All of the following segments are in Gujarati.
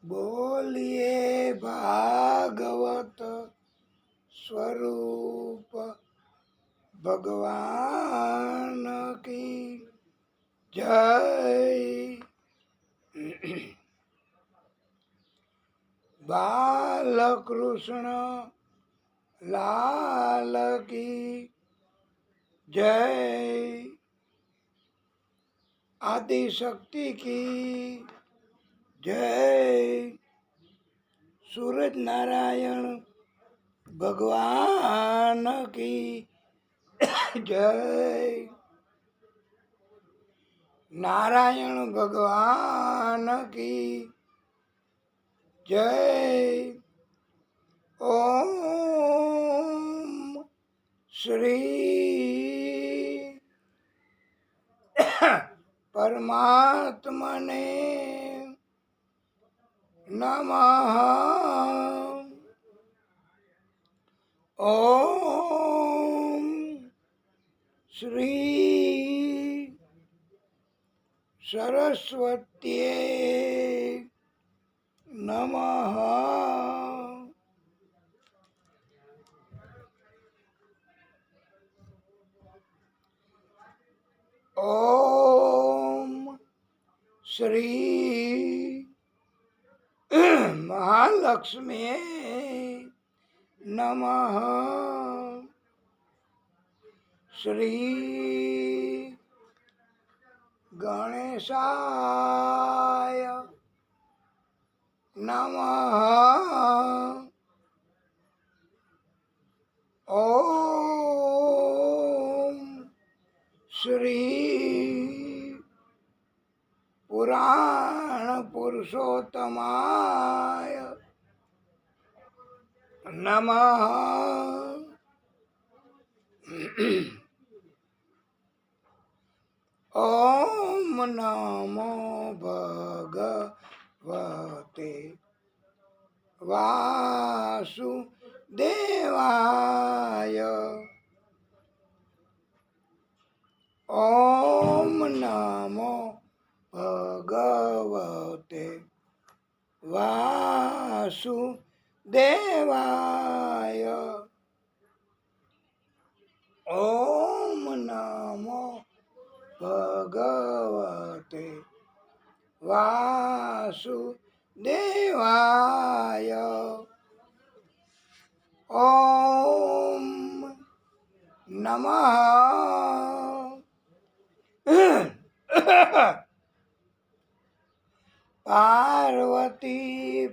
बोलिए भागवत स्वरूप भगवान की जय। बालकृष्ण लाल की जय। आदिशक्ति की जय। सूरज नारायण भगवान की जय। नारायण भगवान की जय। ओम श्री परमात्मने नमः। ओम श्री सरस्वत्यै नमः। ओम श्री महालक्ष्मी नमः। श्री गणेशाय नमः। ओम श्री पुराण पुरुषोत्तमाय नमः। ओम नमो भगवते वासुदेवाय। ओम नमो भगवते वासुदेवाय। ओम नमो भगवते वासुदेवाय। ओम नमः पार्वती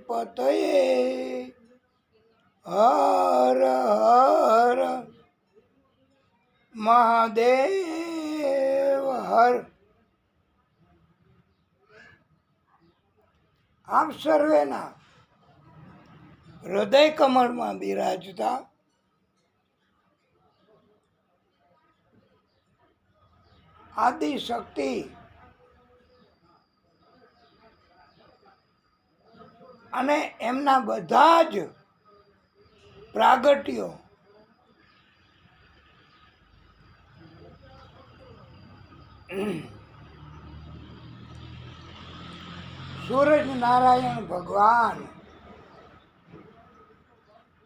पतये हर हर महादेव हर। આપ સર્વેના હૃદય કમળમાં બિરાજતા આદિશક્તિ અને એમના બધા જ પ્રાગટ્યો સૂરજ નારાયણ ભગવાન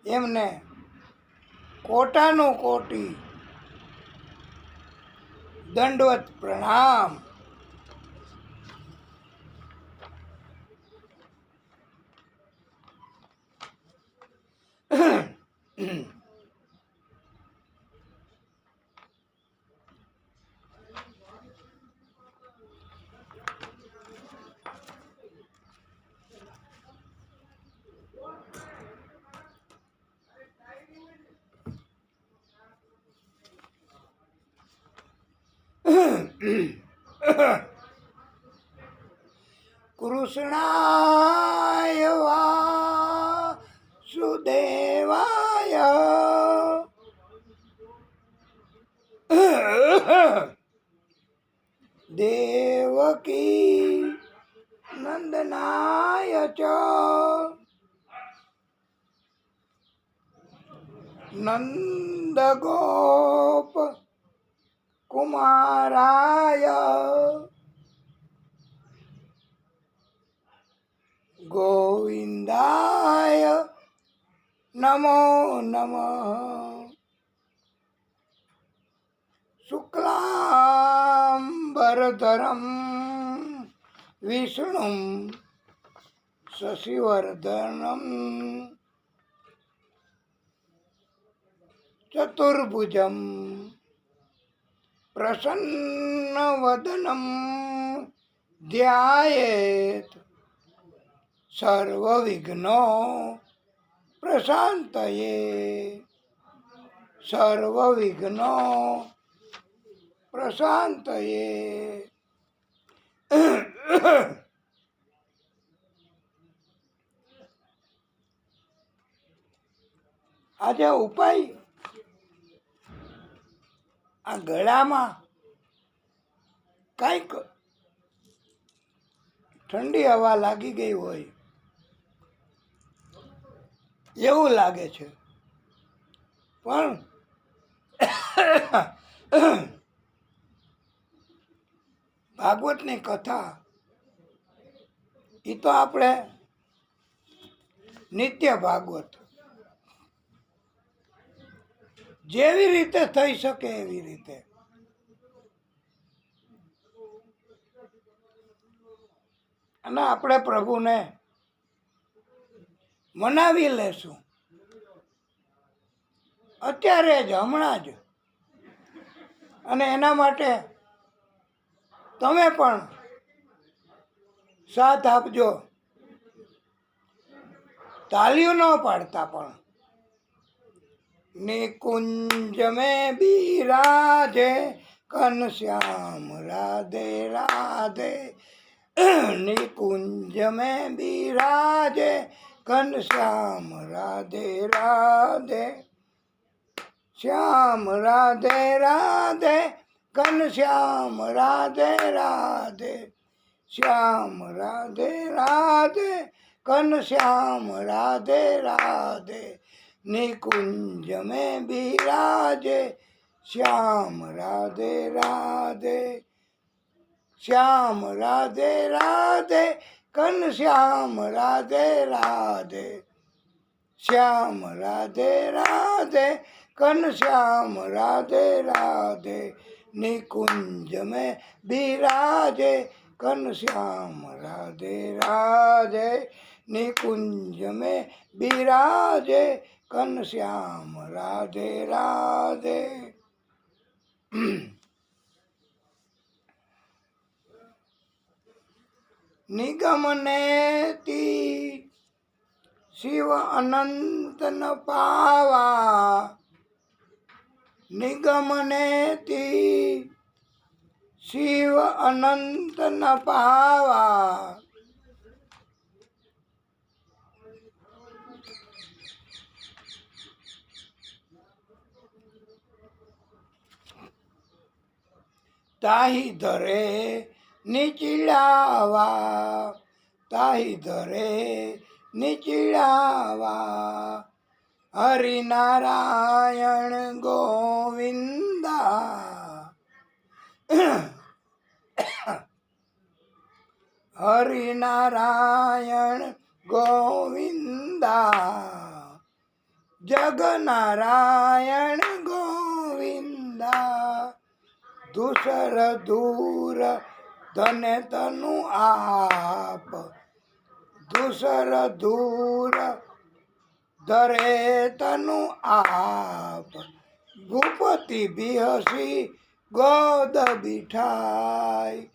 એમને કોટાનો કોટી દંડવત પ્રણામ। કૃષ્ણાય વાસુદેવાય દેવકી નંદનાય ચ નંદગોપ कुमाराय ગોવિંદાય નમો નમઃ. શુક્લાંબરધરમ વિષ્ણું શશિવર્ધનમ ચતુર્ભુજમ પ્રસન્નવદનમ ધ્યાયેત સર્વવિઘ્નો પ્રશાંતયે. સર્વવિઘ્નો પ્રશાંતયે. આજે ઉપાય આ ગળામાં કંઈક ઠંડી હવા લાગી ગઈ હોય એવું લાગે છે, પણ ભાગવતની કથા એ તો આપણે નિત્ય ભાગવત જેવી રીતે થઈ શકે એવી રીતે અને આપણે પ્રભુને મનાવી લેશું અત્યારે જ, હમણાં જ. અને એના માટે તમે પણ સાથ આપજો. તાલીઓ ન પાડતા પણ. નિકુંજ में बिराजे घनश्याम राधे राधे. निकुंज में बिराजे घनश्याम राधे राधे. श्याम राधे राधे घनश्याम राधे राधे. श्याम राधे राधे घनश्याम राधे राधे. निकुंज में बिराजे श्याम राधे राधे. श्याम राधे राधे घनश्याम राधे राधे. श्याम राधे राधे घनश्याम राधे राधे. निकुंज में बिराजे घनश्याम राधे राधे. निकुंज में बिराजे घनश्याम राधे राधे. निगमनेति शिव अनंत न पावा. निगमनेति शिव अनंत न पावा. ताही धरे निचिड़ावा. ताही धरे निचिड़ावा. हरि नारायण गोविंदा. हरि नारायण गोविंदा. जग नारायण गोविंदा. दूसर दूर धने तनु आप. दूसर दूर धरे तनु आप. भूपति बिहसी गोद बिठाई.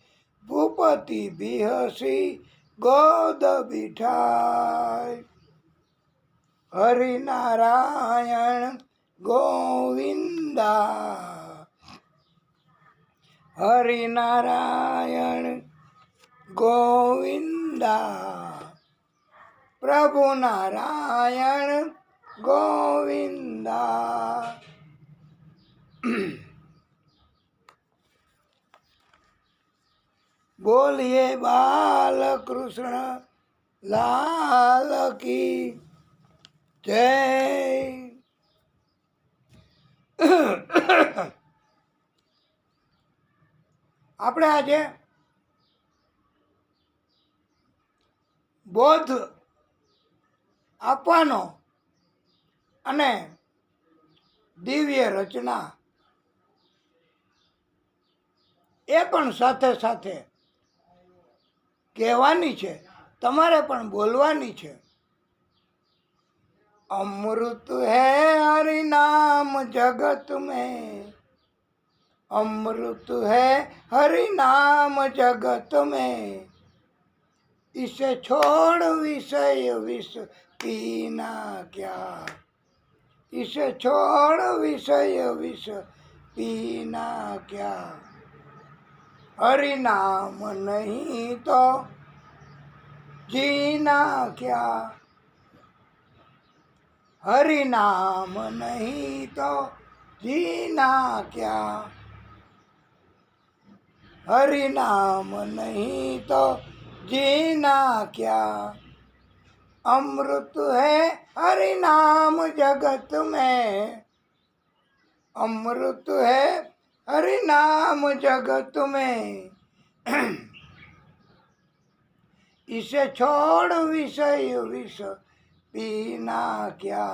भूपति बिहसी गोद बिठाई. हरि नारायण गोविंदा. हरि नारायण गोविंदा. प्रभु नारायण गोविंदा. बोलिए बाल कृष्ण लाल की जय. આપણે આજે બૌદ્ધ આપવાનો અને દિવ્ય રચના એ પણ સાથે સાથે કહેવાની છે, તમારે પણ બોલવાની છે. अमृत है हरि नाम जगत में, अमृत है हरि नाम जगत में, इसे छोड़ विषय विष पीना क्या, इसे छोड़ विषय विष पीना क्या, हरि नाम नहीं तो जीना क्या, हरि नाम नहीं तो जीना क्या, हरि नाम नहीं तो जीना क्या, अमृत है हरि नाम जगत में, अमृत है हरि नाम जगत में, इसे छोड़ विषय विष पीना क्या,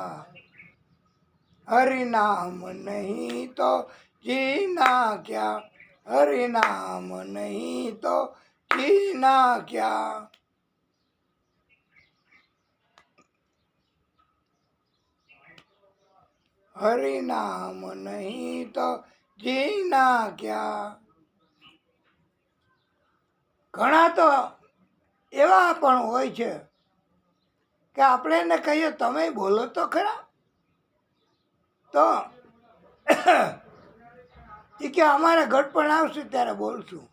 हरि नाम नहीं तो जीना क्या, हरि नाम नहीं तो जीना क्या. हरि नाम नहीं तो जीना क्या. ઘણા તો એવા પણ હોય છે કે આપણે એને કહીએ તમે બોલો તો ખરા, તો એ કે અમારે ઘટપણ આવશે ત્યારે બોલશું.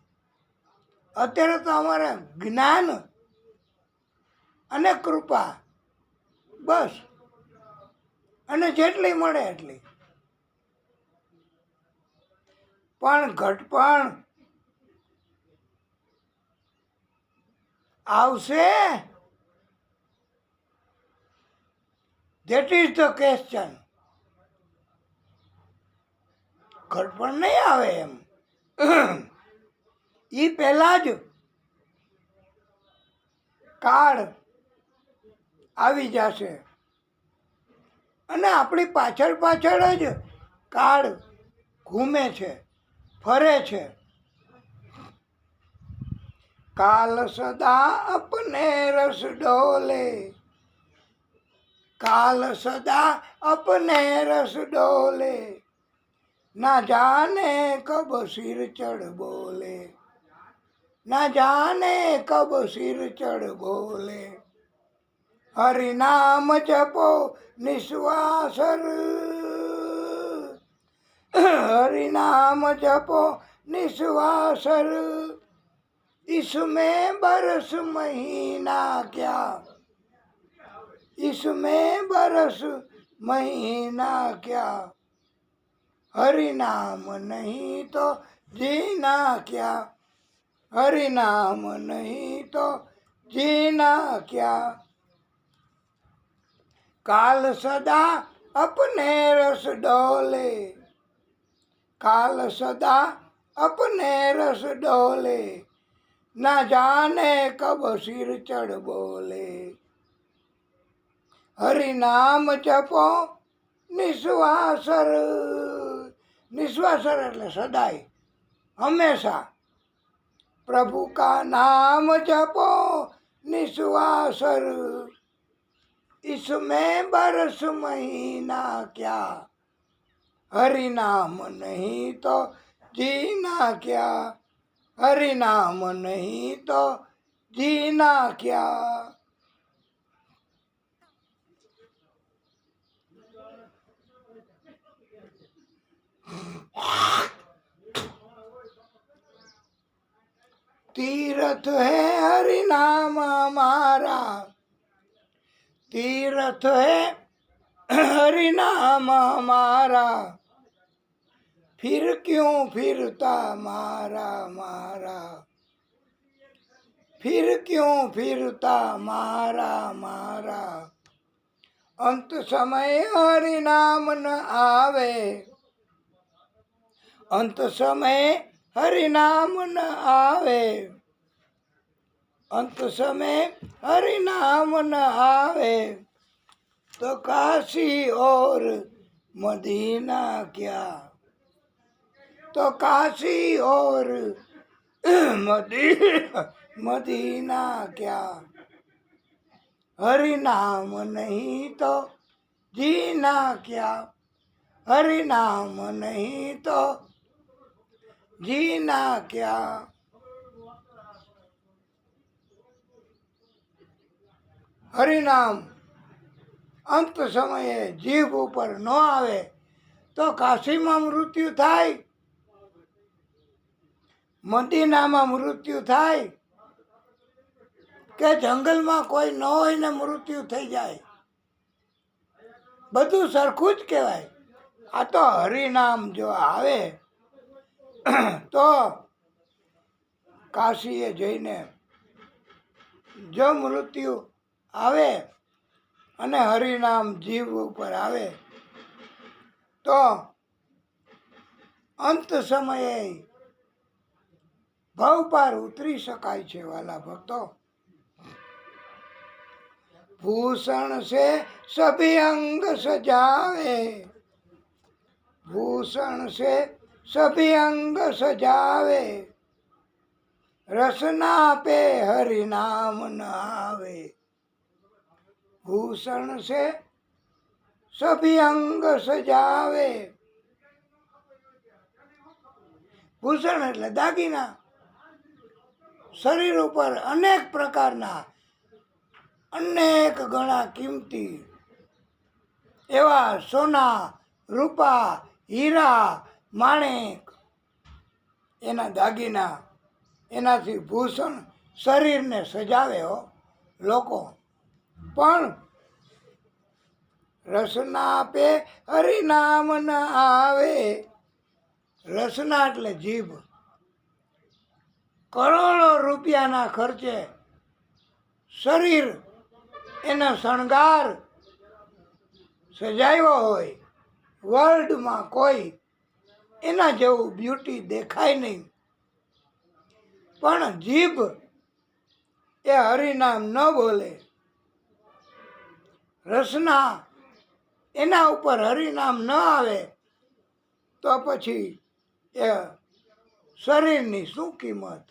અત્યારે તો અમારે જ્ઞાન અને કૃપા બસ, અને જેટલી મળે એટલી. પણ ઘટપણ આવશે, ધેટ ઇઝ ધ ક્વેશ્ચન. ઘટપણ નહીં આવે એમ, એ પહેલા જ કાળ આવી જશે અને આપણી પાછળ પાછળ જ કાળ ઘૂમે છે, ફરે છે. काल सदा अपने रस डोले, काल सदा अपने रस डोले, ना जाने कब सिर चढ़ बोले, ना जाने कब सिर चढ़ बोले, हरि नाम जपो निस्वासर, हरि नाम जपो निस्वासर, इसमें बरस महीना क्या, इसमें बरस महीना क्या, हरि नाम नहीं तो जीना क्या, हरि नाम नहीं तो जीना क्या. काल सदा अपने रस डोले, काल सदा अपने रस डोले, ना जाने कब सिर चढ़ बोले, हरि नाम जपो निस्वासर. निस्वासर એટલે સદાય, હંમેશા. प्रभु का नाम जपो निस्वासर, इसमें बरस महीना क्या, हरि नाम नहीं तो जीना क्या, हरि नाम नहीं तो जीना क्या. तीर्थ है हरि नाम हमारा, तीर्थ है हरि नाम हमारा, फिर क्यों फिरता मारा मारा, फिर क्यों फिरता मारा मारा. अंत समय हरि नाम न आवे, अंत समय हरि नाम न आवे, अंत समय हरि नाम न आवे, तो काशी और मदीना क्या, तो काशी और मदीना क्या, हरि नाम नहीं तो जीना क्या, हरि नाम नहीं तो जीना क्या। હરિનામ અંત સમયે જીભ ઉપર ન આવે તો કાશીમાં મૃત્યુ થાય, મદીનામાં મૃત્યુ થાય, કે જંગલમાં કોઈ ન હોય ને મૃત્યુ થઈ જાય, બધું સરખું જ કહેવાય. આ તો હરિનામ જો આવે તો કાશીએ જઈને જો મૃત્યુ આવે અને હરિનામ જીવ ઉપર આવે તો અંત સમયે ભવ પાર ઉતરી શકાય છે વાલા ભક્તો. ભૂષણ સે સભી અંગ સજાવે, ભૂષણ સે સભી અંગ સજાવે, રસના पे हरि नाम न आवे, भूषण से सभी अंग सजावे. ભૂષણ એટલે દાગીના, શરીર ઉપર અનેક પ્રકારના અનેક ગણા કિંમતી એવા સોના, રૂપા, હીરા, માણેક એના દાગીના, એનાથી ભૂષણ શરીરને સજાવે હો લોકો. પણ રસના પે હરિનામ ન આવે, રસના એટલે જીભ. કરોડો રૂપિયાના ખર્ચે શરીર એનો શણગાર સજાવ્યો હોય, વર્લ્ડમાં કોઈ એના જેવું બ્યુટી દેખાય નહીં, પણ જીભ એ હરિનામ ન બોલે, રસના એના ઉપર હરિનામ ન આવે તો પછી એ શરીરની શું કિંમત?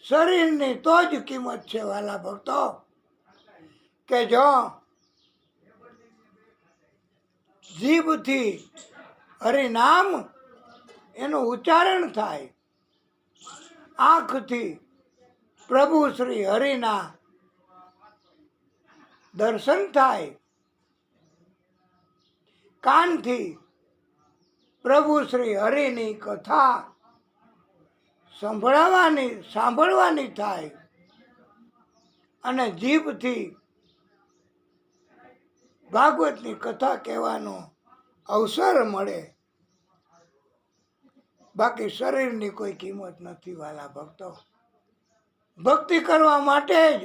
શરીરની તો જ કિંમત છે વાલા ભક્તો, કે જો જીભથી હરિનામ એનું ઉચ્ચારણ થાય, આંખથી પ્રભુ શ્રી હરિના દર્શન થાય, કાનથી પ્રભુ શ્રી હરિની કથા સાંભળવાની થાય, અને જીભથી ભાગવતની કથા કહેવાનો અવસર મળે. બાકી શરીરની કોઈ કિંમત નથી વાલા ભક્તો. ભક્તિ કરવા માટે જ,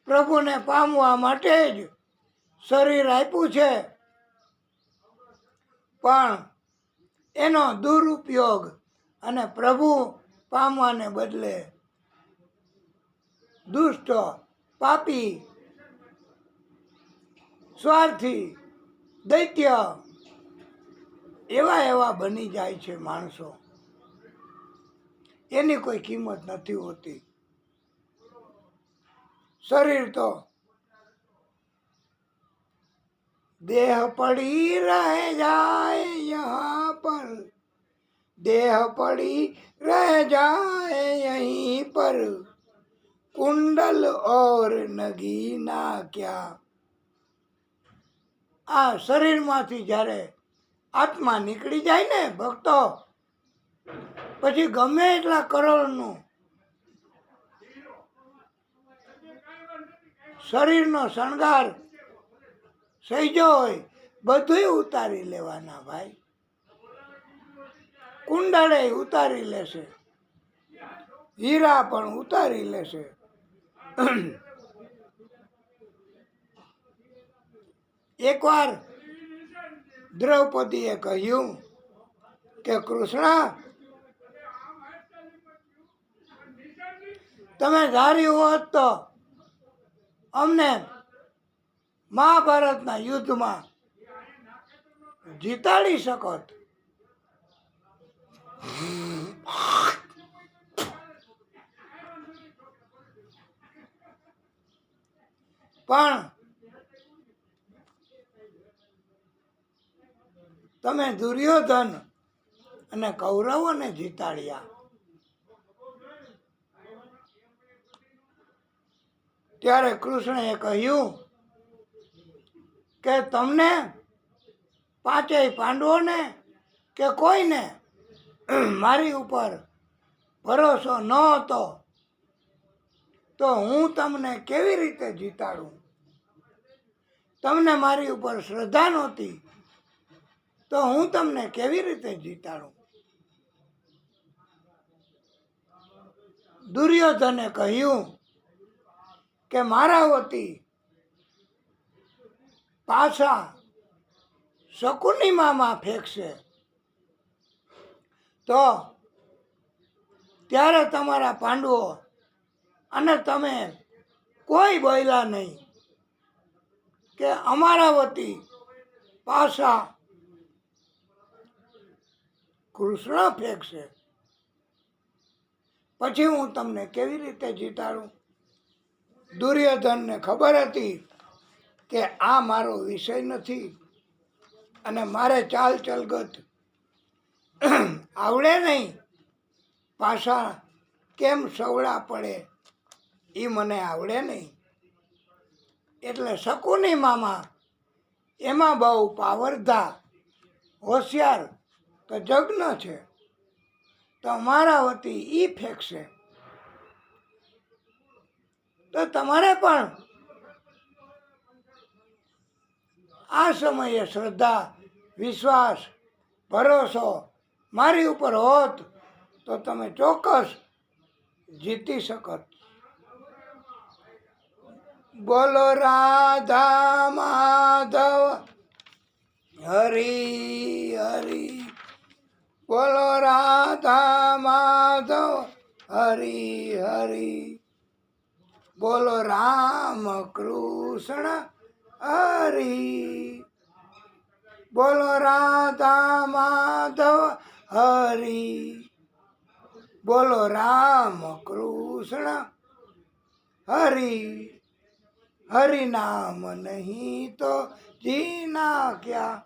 પ્રભુને પામવા માટે જ શરીર આપ્યું છે, પણ એનો દુરુપયોગ અને પ્રભુ પામવાને બદલે દુષ્ટ, પાપી, સ્વાર્થી, દૈત્ય એવા બની જાય છે માણસો. એની કોઈ કિંમત નથી હોતી. શરીર તો દેહ પડી રહ જાય યહાં પર, દેહ પડી રહ જાય યहीं પર, કુંડલ ઓર નગીના ક્યા. આ શરીરમાંથી જ્યારે આત્મા નીકળી જાય ને ભક્તો, પછી ગમે એટલા કરોડનું શરીરનો શણગાર સહેજો હોય, બધું ઉતારી લેવાના ભાઈ. કુંડળે ઉતારી લેશે, હીરા પણ ઉતારી લેશે. એકવાર દ્રૌપદીએ કહ્યું કે કૃષ્ણ, તમે ધાર્યું હોત તો અમને મહાભારતના યુદ્ધમાં જીતાડી શકત. પણ તમે દુર્યોધન અને કૌરવોને જીતાડ્યા. ત્યારે કૃષ્ણએ કહ્યું કે તમને પાંચેય પાંડવોને કે કોઈને મારી ઉપર ભરોસો ન હતો તો હું તમને કેવી રીતે જીતાડું? તમને મારી ઉપર શ્રદ્ધા નહોતી તો હું તમને કેવી રીતે જીતાડું? દુર્યોધને કહ્યું કે મારા વતી પાછા શકુની મામા ફેંકશે તો ત્યારે તમારા પાંડવો અને તમે કોઈ બોલ્યા નહીં કે અમારા વતી પાછા કૃષ્ણ ફેંકશે, પછી હું તમને કેવી રીતે જીતાડું? દુર્યોધનને ખબર હતી કે આ મારો વિષય નથી અને મારે ચાલ ચલગત આવડે નહીં, પાછા કેમ સવડા પડે એ મને આવડે નહીં. એટલે શકુની મામા એમાં બહુ પાવરધા હોશિયાર તો જગ્ન છે, તો મારા વતી ઈ ફેંકશે તો તમારે પણ આ સમયે શ્રદ્ધા, વિશ્વાસ, ભરોસો મારી ઉપર હોત તો તમે ચોક્કસ જીતી શકત. બોલો રાધા માધવ હરી હરી, બોલો રાધા માધવ હરી હરી, બોલો રામ કૃષ્ણ હરી, બોલો રાધા માધવ હરી, બોલો રામ કૃષ્ણ હરી. હરિ નામ નહીં તો જીના ક્યા,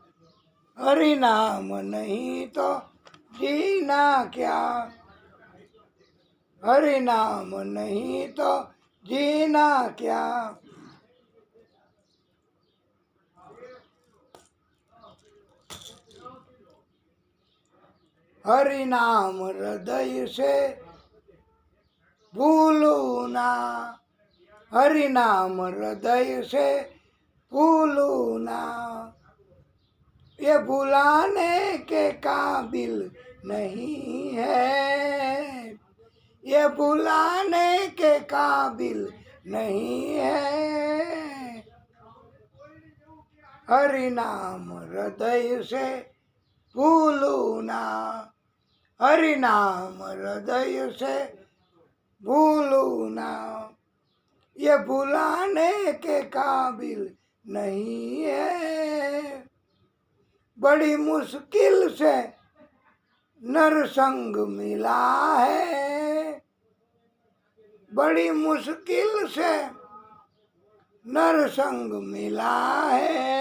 હરિ નામ નહીં તો જીના ક્યા, હરિ નામ નહીં તો જીના ક્યા. हरि नाम हृदय से भूलू ना, हरि नाम हृदय से भूलू ना, ये भुलाने के काबिल नहीं है, ये भुलाने के काबिल नहीं है. हरि नाम हृदय से भूलू ना, हरि नाम हृदय से भूलू ना, ये भुलाने के काबिल नहीं है. बड़ी मुश्किल से नरसंग मिला है, बड़ी मुश्किल से नरसंग मिला है.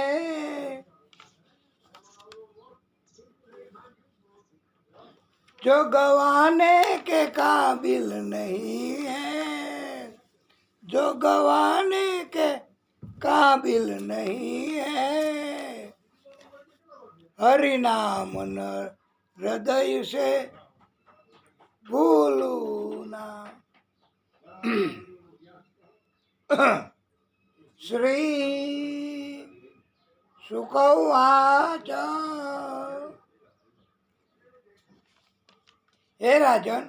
जो गवाने के काबिल नहीं है, जो गवाने के काबिल नहीं है. हरि नाम हृदय से भूलू ना. श्री शुक उवाच. हे राजन,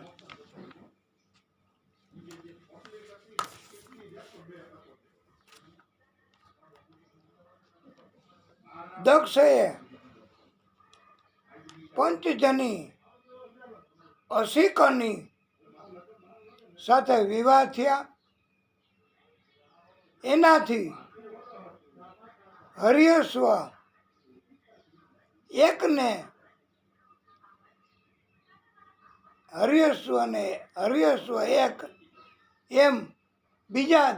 દક્ષએ પંચજની અસિકની સાથે વિવાહ થયા એનાથી હર્યસ્વ એકને હર્યસ્વ એક એમ બીજા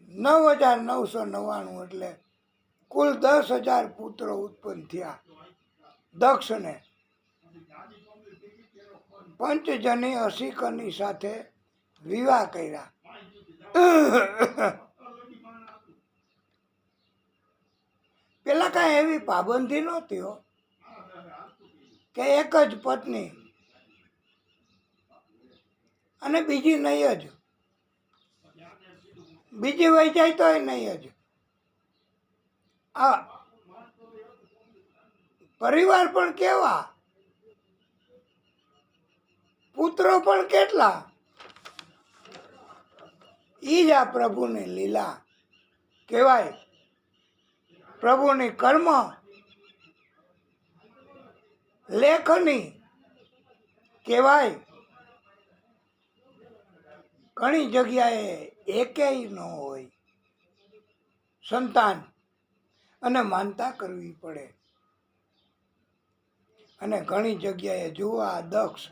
9,999 એટલે કુલ 10,000 પુત્રો ઉત્પન્ન થયા. દક્ષને પંચજની અસિકની સાથે વિવાહ કર્યા. પેલા કાંઈ એવી પાબંદી નહોતી હો કે એક જ પત્ની અને બીજી નહીં જ, બીજી વહી જાય તોય નહીં જ. આ પરિવાર પણ કેવા, પુત્રો પણ કેટલા. ઈ જ આ પ્રભુની લીલા કહેવાય, પ્રભુની કર્મ લેખની કહેવાય. ઘણી જગ્યાએ એકેય ન હોય સંતાન અને માનતા કરવી પડે. અને ઘણી જગ્યાએ જોવા દક્ષ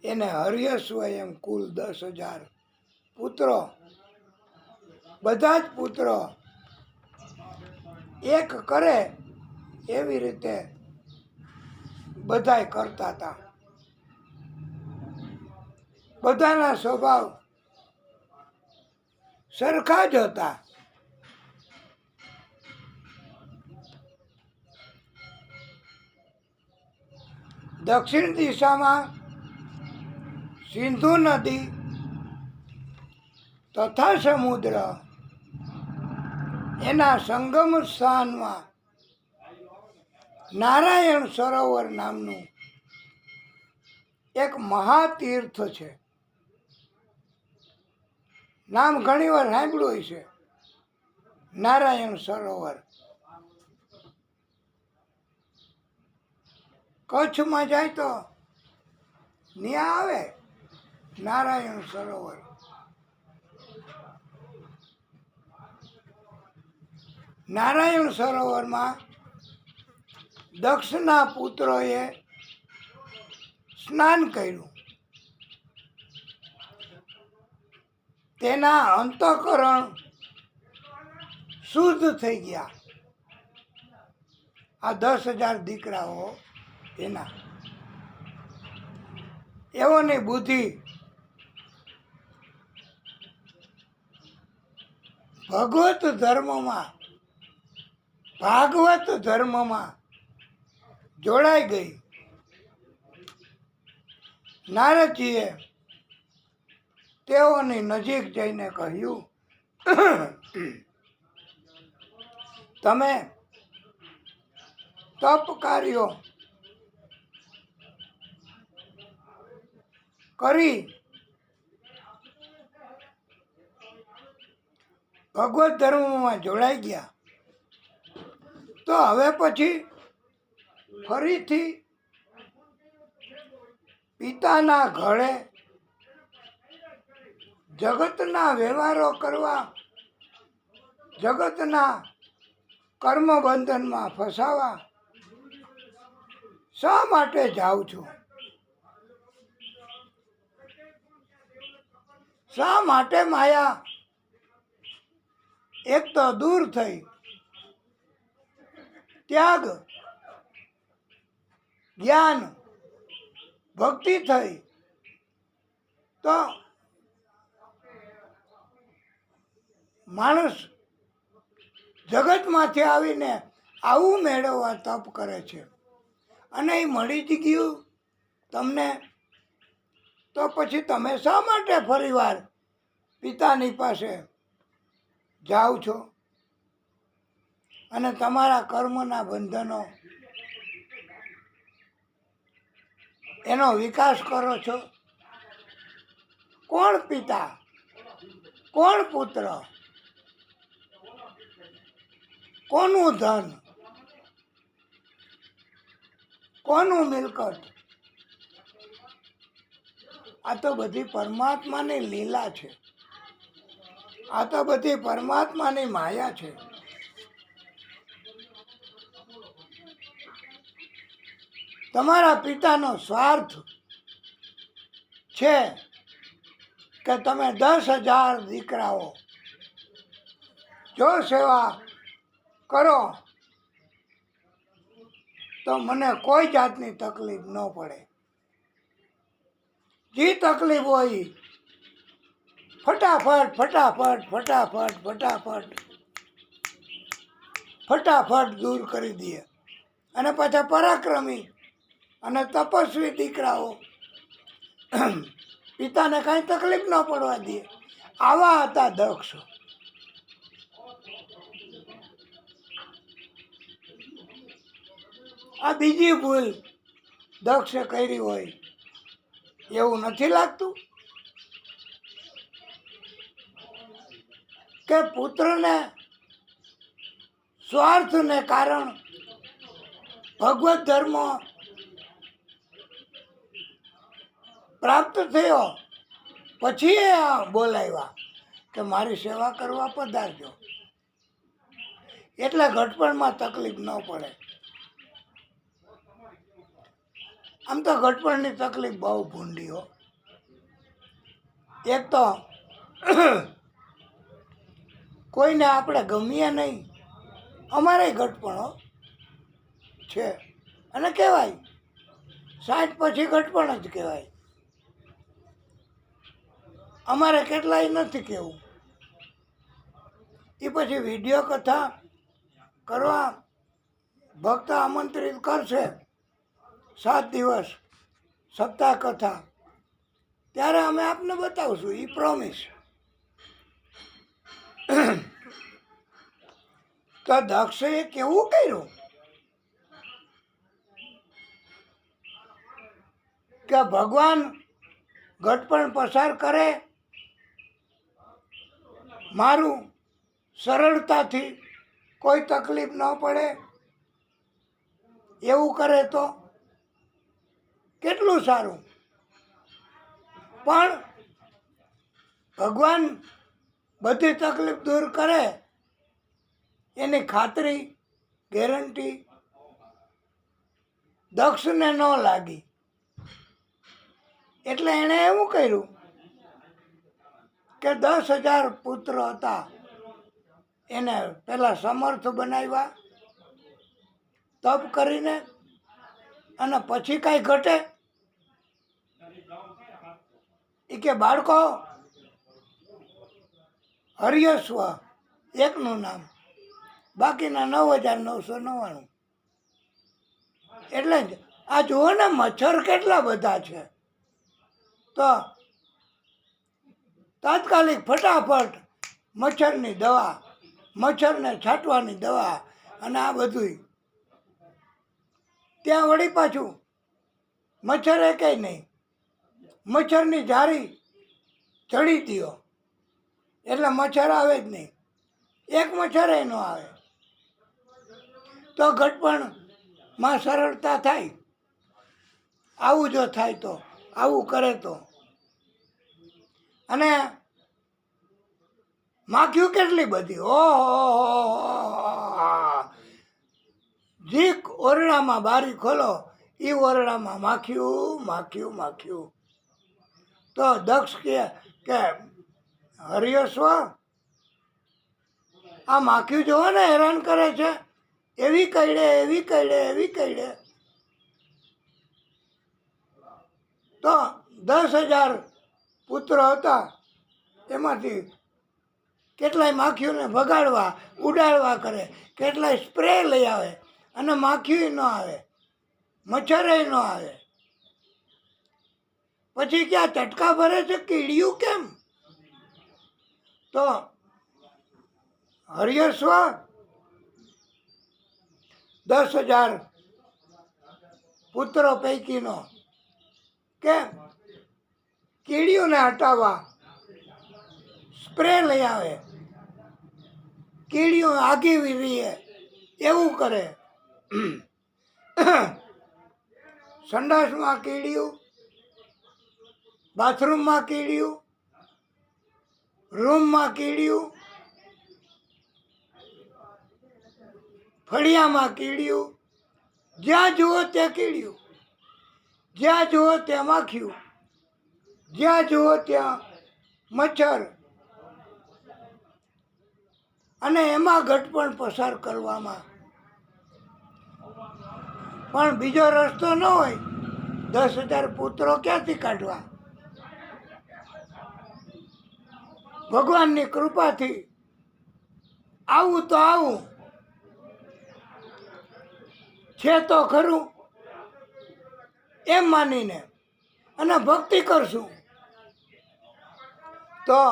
એને હર્યસ્વ એમ કુલ 10,000 પુત્રો, બધા જ પુત્રો એક કરે એવી રીતે બધાય કરતા હતા. બધાના સ્વભાવ સરખા જ હતા. દક્ષિણ દિશામાં સિંધુ નદી તથા સમુદ્ર, એના સંગમ સ્થાનમાં નારાયણ સરોવર નામનું એક મહાતીર્થ છે. નામ ઘણી વાર સાંભળ્યું છે, નારાયણ સરોવર. કચ્છમાં જાય તો ત્યાં આવે નારાયણ સરોવર. નારાયણ સરોવરમાં દક્ષના પુત્રોએ સ્નાન કર્યું. તેના અંતઃકરણ શુદ્ધ થઈ ગયા. આ 10,000 દીકરાઓ એના, એઓની બુદ્ધિ ભાગવત ધર્મમાં જોડાઈ ગઈ. નારદજીએ તેઓની નજીક જઈને કહ્યું, તમે તપ કાર્યો કરી ભગવત ધર્મમાં જોડાઈ ગયા, તો હવે પછી ફરીથી પિતાના ઘરે જગતના વ્યવહારો કરવા, જગતના કર્મબંધનમાં ફસાવા શા માટે જાઉં છું? શા માટે માયા એક તો દૂર થઈ, ત્યાગ, જ્ઞાન, ભક્તિ થઈ, તો માણસ જગતમાંથી આવીને આવું મેળવવા તપ કરે છે. અને એ મળી જ ગયું તમને, તો પછી તમે શા માટે ફરીવાર પિતાની પાસે જાઓ છો અને તમારા કર્મના બંધનો એનો વિકાસ કરો છો? કોણ પિતા, કોણ પુત્ર, કોનું ધન, કોનું મિલકત? આ તો બધી પરમાત્માની લીલા છે, આ તો બધી પરમાત્માની માયા છે. તમારા પિતાનો સ્વાર્થ છે કે તમે 10,000 દીકરાઓ જો સેવા કરો તો મને કોઈ જાતની તકલીફ ન પડે. જે તકલીફ હોય ફટાફટ ફટાફટ ફટાફટ ફટાફટ ફટાફટ દૂર કરી દે. અને પાછા પરાક્રમી અને તપસ્વી દીકરાઓ પિતાને કાંઈ તકલીફ ન પડવા દે. આવા હતા દક્ષ. આ બીજી ભૂલ દક્ષે કરી હોય એવું નથી લાગતું કે પુત્રને સ્વાર્થને કારણ ભગવત ધર્મ પ્રાપ્ત થયો પછી એ બોલાવ્યા કે મારી સેવા કરવા પધારજો, એટલે ઘટપણમાં તકલીફ ન પડે. આમ તો ઘટપણની તકલીફ બહુ ભૂંડી હો. એક તો કોઈને આપણે ગમીએ નહીં, અમારે ઘટપણો છે અને કહેવાય 60 પછી ઘટપણ જ કહેવાય. અમારે કેટલાય નથી કહેવું. એ પછી વિડીયો કથા કરવા ભક્ત આમંત્રિત કરશે 7 દિવસ સપ્તાહ કથા, ત્યારે અમે આપને બતાવશું, એ પ્રોમિસ. તો દક્ષે કેવું કર્યું કે ભગવાન ઘટપણ પસાર કરે, મારું સરળતાથી કોઈ તકલીફ ન પડે એવું કરે તો કેટલું સારું. પણ ભગવાન બધી તકલીફ દૂર કરે એની ખાતરી ગેરંટી દક્ષને ન લાગી. એટલે એણે એવું કર્યું કે 10,000 પુત્ર હતા એને પેલા સમર્થ બનાવ્યા તપ કરીને, અને પછી કાંઈ ઘટે એ કે બાળકો હર્યસ્વ એકનું નામ, બાકીના 9,999. એટલે જ આ જુઓ ને મચ્છર કેટલા બધા છે, તો તાત્કાલિક ફટાફટ મચ્છરની દવા, મચ્છરને છાંટવાની દવા અને આ બધું. ત્યાં વળી પાછું મચ્છરે કંઈ નહીં, મચ્છરની જારી ચડી દો એટલે મચ્છર આવે જ નહીં, એક મચ્છરે ન આવે. તો ઘટપણમાં સરળતા થાય. આવું જો થાય તો, આવું કરે તો. અને માખ્યું કેટલી બધી, ઓહો, જીક ઓરડામાં બારી ખોલો એ ઓરડામાં માખ્યું માખ્યું માખ્યું. તો દક્ષ કે હર્યસ્વ આ માખ્યું જોવો ને હેરાન કરે છે, એવી કઈડે એવી કઈડે એવી કઈડે. તો 10,000 પુત્ર હતા, એમાંથી કેટલાય માખીઓને ભગાડવા ઉડાડવા કરે, કેટલાય સ્પ્રે લઈ આવે અને માખીઓ ન આવે, મચ્છરે ન આવે. પછી ક્યાં ચટકા ભરે છે, કીડિયું કેમ? તો હર્યસ્વ 10,000 પુત્રો પૈકીનો કે કીડીઓને હટાવવા સ્પ્રે લઈ આવે, કીડીઓ આગી રહીએ એવું કરે. સંડાસમાં કીડીયું, બાથરૂમમાં કીડ્યું, રૂમમાં કીડ્યું, ફળિયામાં કીડ્યું, જ્યાં જુઓ ત્યાં કીડ્યું, જ્યાં જુઓ ત્યાં માખ્યું, જ્યાં જુઓ ત્યાં મચ્છર, અને એમાં ઘટપણ પસાર કરવામાં પણ બીજો રસ્તો ન હોય. 10,000 પુત્રો ક્યાંથી કાઢવા? ભગવાનની કૃપાથી આવું તો આવું છે તો ખરું એમ માનીને અને ભક્તિ કરશું તો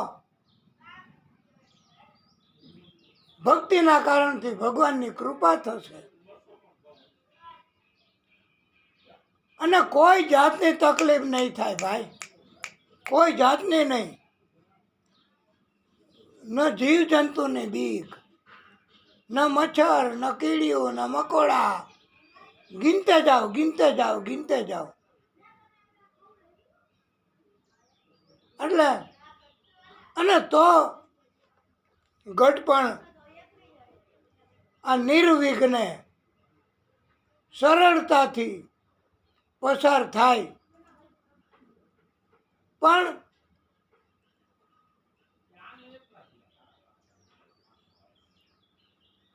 ભક્તિના કારણથી ભગવાનની કૃપા થશે અને કોઈ જાતની તકલીફ નહીં થાય ભાઈ, કોઈ જાતની નહીં. ન જીવ જંતુની બીક, ન મચ્છર, ન કીડીઓ, ન મકોડા. ગીનતે જાઓ, ગીનતે જાઓ, ગીનતે જાઓ. એટલે અને તો ઘટપણ આ નિર્વિઘ્ને સરળતાથી પસાર થાય. પણ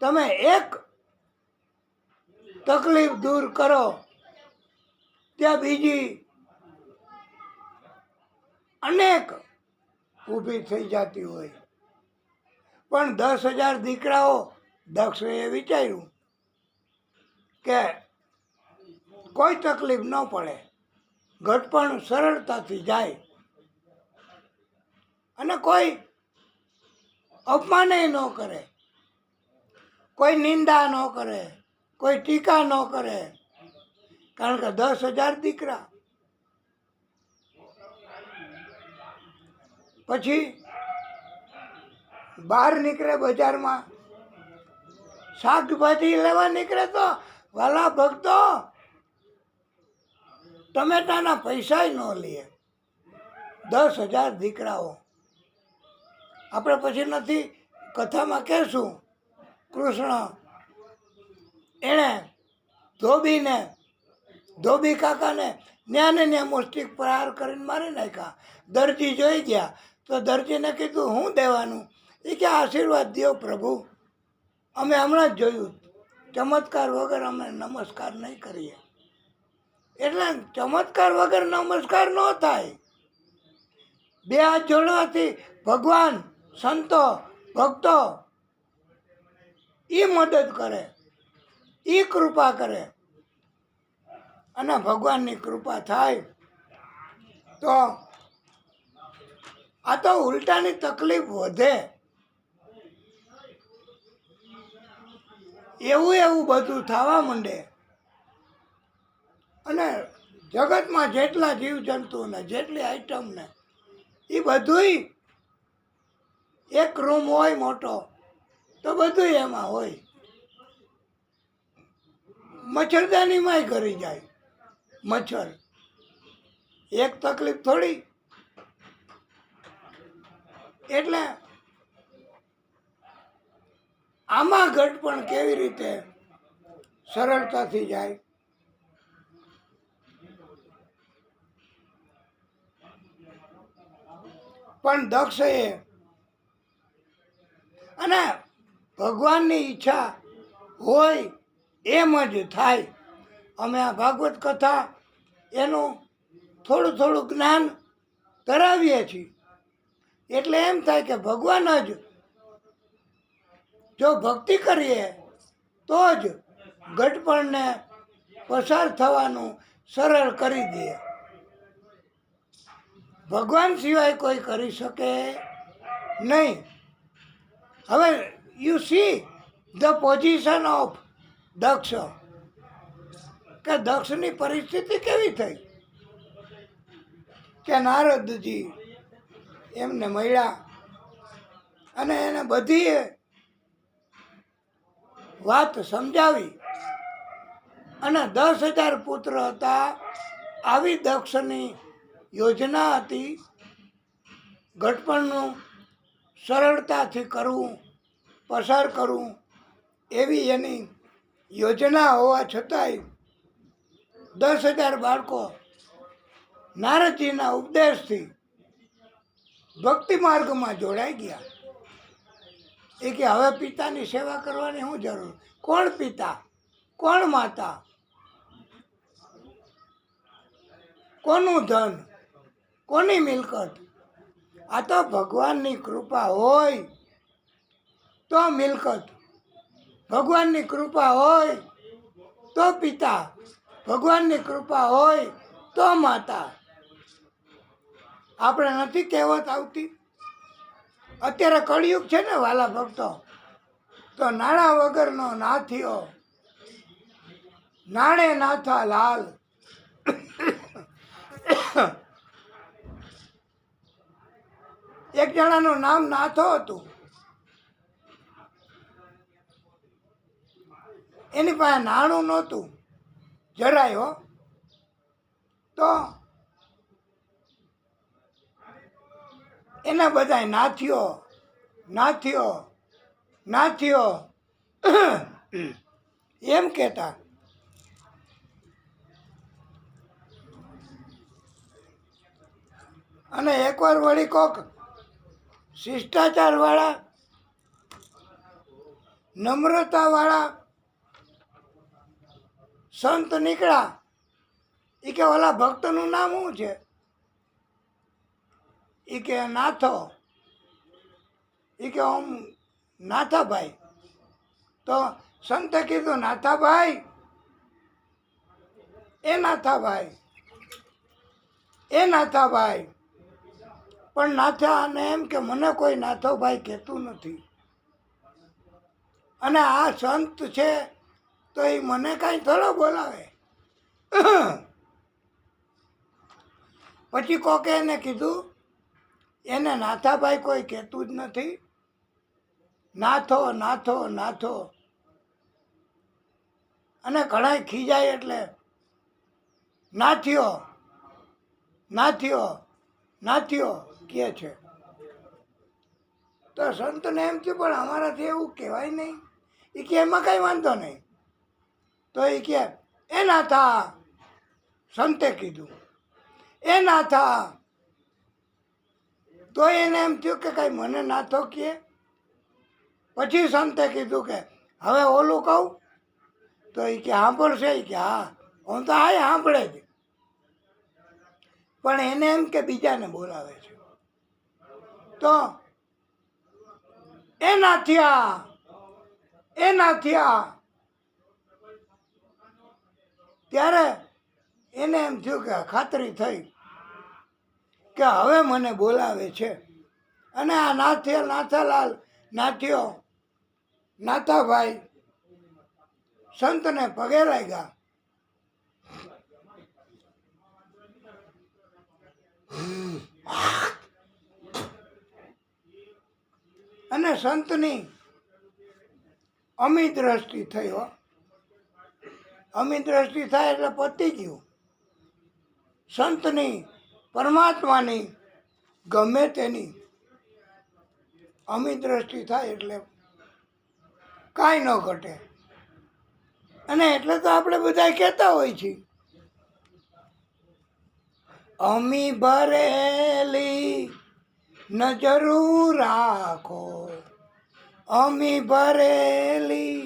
તમે એક તકલીફ દૂર કરો ત્યાં બીજી અનેક ઊભી થઈ જતી હોય. પણ 10,000 દીકરાઓ દક્ષએ વિચાર્યું કે કોઈ તકલીફ ન પડે, ઘટપણ સરળતાથી જાય અને કોઈ અપમાને ન કરે, કોઈ નિંદા ન કરે, કોઈ ટીકા ન કરે. કારણ કે 10,000 દીકરા. પછી બહાર નીકળે બજારમાં, શાકભાજી લેવા નીકળે તો વાલા ભક્તો ટમેટાના પૈસા ન લે. 10,000 દીકરાઓ. આપણે પછી નથી કથામાં કહેશું કૃષ્ણ એણે ધોબી કાકાને ન્યા ને ન્યા મુષ્ટિક પ્રહાર કરીને મારી નાખ્યા. દરજી જોઈ ગયા તો દરજીને કીધું હું દેવાનું? એ કે આશીર્વાદ દો પ્રભુ, અમે હમણાં જ જોયું, ચમત્કાર વગર અમે નમસ્કાર નહીં કરીએ. એટલે ચમત્કાર વગર નમસ્કાર ન થાય. 2 હાથ જોડવાથી ભગવાન, સંતો, ભક્તો એ મદદ કરે, એ કૃપા કરે અને ભગવાનની કૃપા થાય તો આ તો ઉલટાની તકલીફ વધે. એવું બધું થવા માંડે અને જગતમાં જેટલા જીવજંતુ ને જેટલી આઈટમ ને એ બધુંય એક રૂમ હોય મોટો તો બધું એમાં હોય. મચ્છરદાનીમાંય કરી જાય મચ્છર. એક તકલીફ થોડી. એટલે આમાં ઘટપણ કેવી રીતે સરળતાથી જાય? પણ દક્ષએ અને ભગવાનની ઈચ્છા હોય એમ જ થાય. અમે આ ભાગવત કથા એનું થોડું જ્ઞાન ધરાવીએ છીએ એટલે એમ થાય કે ભગવાન જ જો ભક્તિ કરીએ તો જ ઘટપણને પસાર થવાનું સરળ કરી દે. ભગવાન સિવાય કોઈ કરી શકે નહીં. હવે you see the position of Daksh, કે દક્ષની પરિસ્થિતિ કેવી થઈ કે નારદજી એમને મળ્યા અને એને બધી વાત સમજાવી અને 10,000 પુત્ર હતા. આવી દક્ષની યોજના હતી ઘડપણનું સરળતાથી કરવું, પસાર કરવું, એવી એની યોજના હોવા છતાંય 10,000 બાળકો નારદજીના ઉપદેશથી ભક્તિ માર્ગમાં જોડાઈ ગયા. એ કે હવે પિતાની સેવા કરવાની શું જરૂર? કોણ પિતા, કોણ માતા, કોનું ધન, કોની મિલકત? આ તો ભગવાનની કૃપા હોય તો મિલકત, ભગવાનની કૃપા હોય તો પિતા, ભગવાનની કૃપા હોય તો માતા. આપણે નથી કહેવત આવતી? અત્યારે કળિયુગ છે ને વાલા ભક્તો, તો નાણાં વગરનો નાથિયો, નાણે નાથા લાલ. એક જણાનું નામ નાથો હતું. એની પાસે નાણું નહોતું જરાય હો. તો એના બધાય નાથિયો નાથિયો નાથિયો એમ કહેતા. અને એકવાર વળી કોક શિષ્ટાચારવાળા, નમ્રતાવાળા સંત નીકળ્યા. એ કે ઓલા ભક્તનું નામ શું છે? એ કે નાથો. એ કે ઓમ નાથાભાઈ. તો સંતે કીધું નાથાભાઈ, એ નાથાભાઈ, એ નાથાભાઈ. પણ નાથાને એમ કે મને કોઈ નાથોભાઈ કહેતું નથી, અને આ સંત છે તો એ મને કાંઈ થોડો બોલાવે. પછી કોકે એને કીધું એને નાથાભાઈ કોઈ કહેતું જ નથી, નાથો નાથો નાથો. અને ઘણા ખીજાય એટલે નાથિયો નાથિયો નાથિયો કહે છે. તો સંતને એમ થયું પણ અમારાથી એવું કહેવાય નહીં. એ કે એમાં કાંઈ વાંધો નહીં. તો એ કે એ નાથા. સંતે કીધું એ નાથા. તો એને એમ થયું કે કાંઈ મને નાથો કહે. પછી સંતે કીધું કે હવે ઓલું કહું? તો એ કે સાંભળશે? એ કે હા, હું તો આ સાંભળે જ. પણ એને એમ કે બીજાને બોલાવે છે. તો એ નાથિયા, એ નાથિયા. ત્યારે એને એમ થયું કે ખાતરી થઈ કે હવે મને બોલાવે છે. અને આ નાથિયા, નાથાલાલ, નાથિયો, નાથાભાઈ સંતને પગે લાગ્યા. અને સંતની અમી દ્રષ્ટિ થઈ હો. અમી દ્રષ્ટિ થાય એટલે પતી ગયું. સંતની, પરમાત્માની, ગમે તેની અમી દ્રષ્ટિ થાય એટલે કાંઈ ન ઘટે. અને એટલે તો આપણે બધા કહેતા હોય છીએ અમી ભરેલી નજરું રાખો, અમી ભરેલી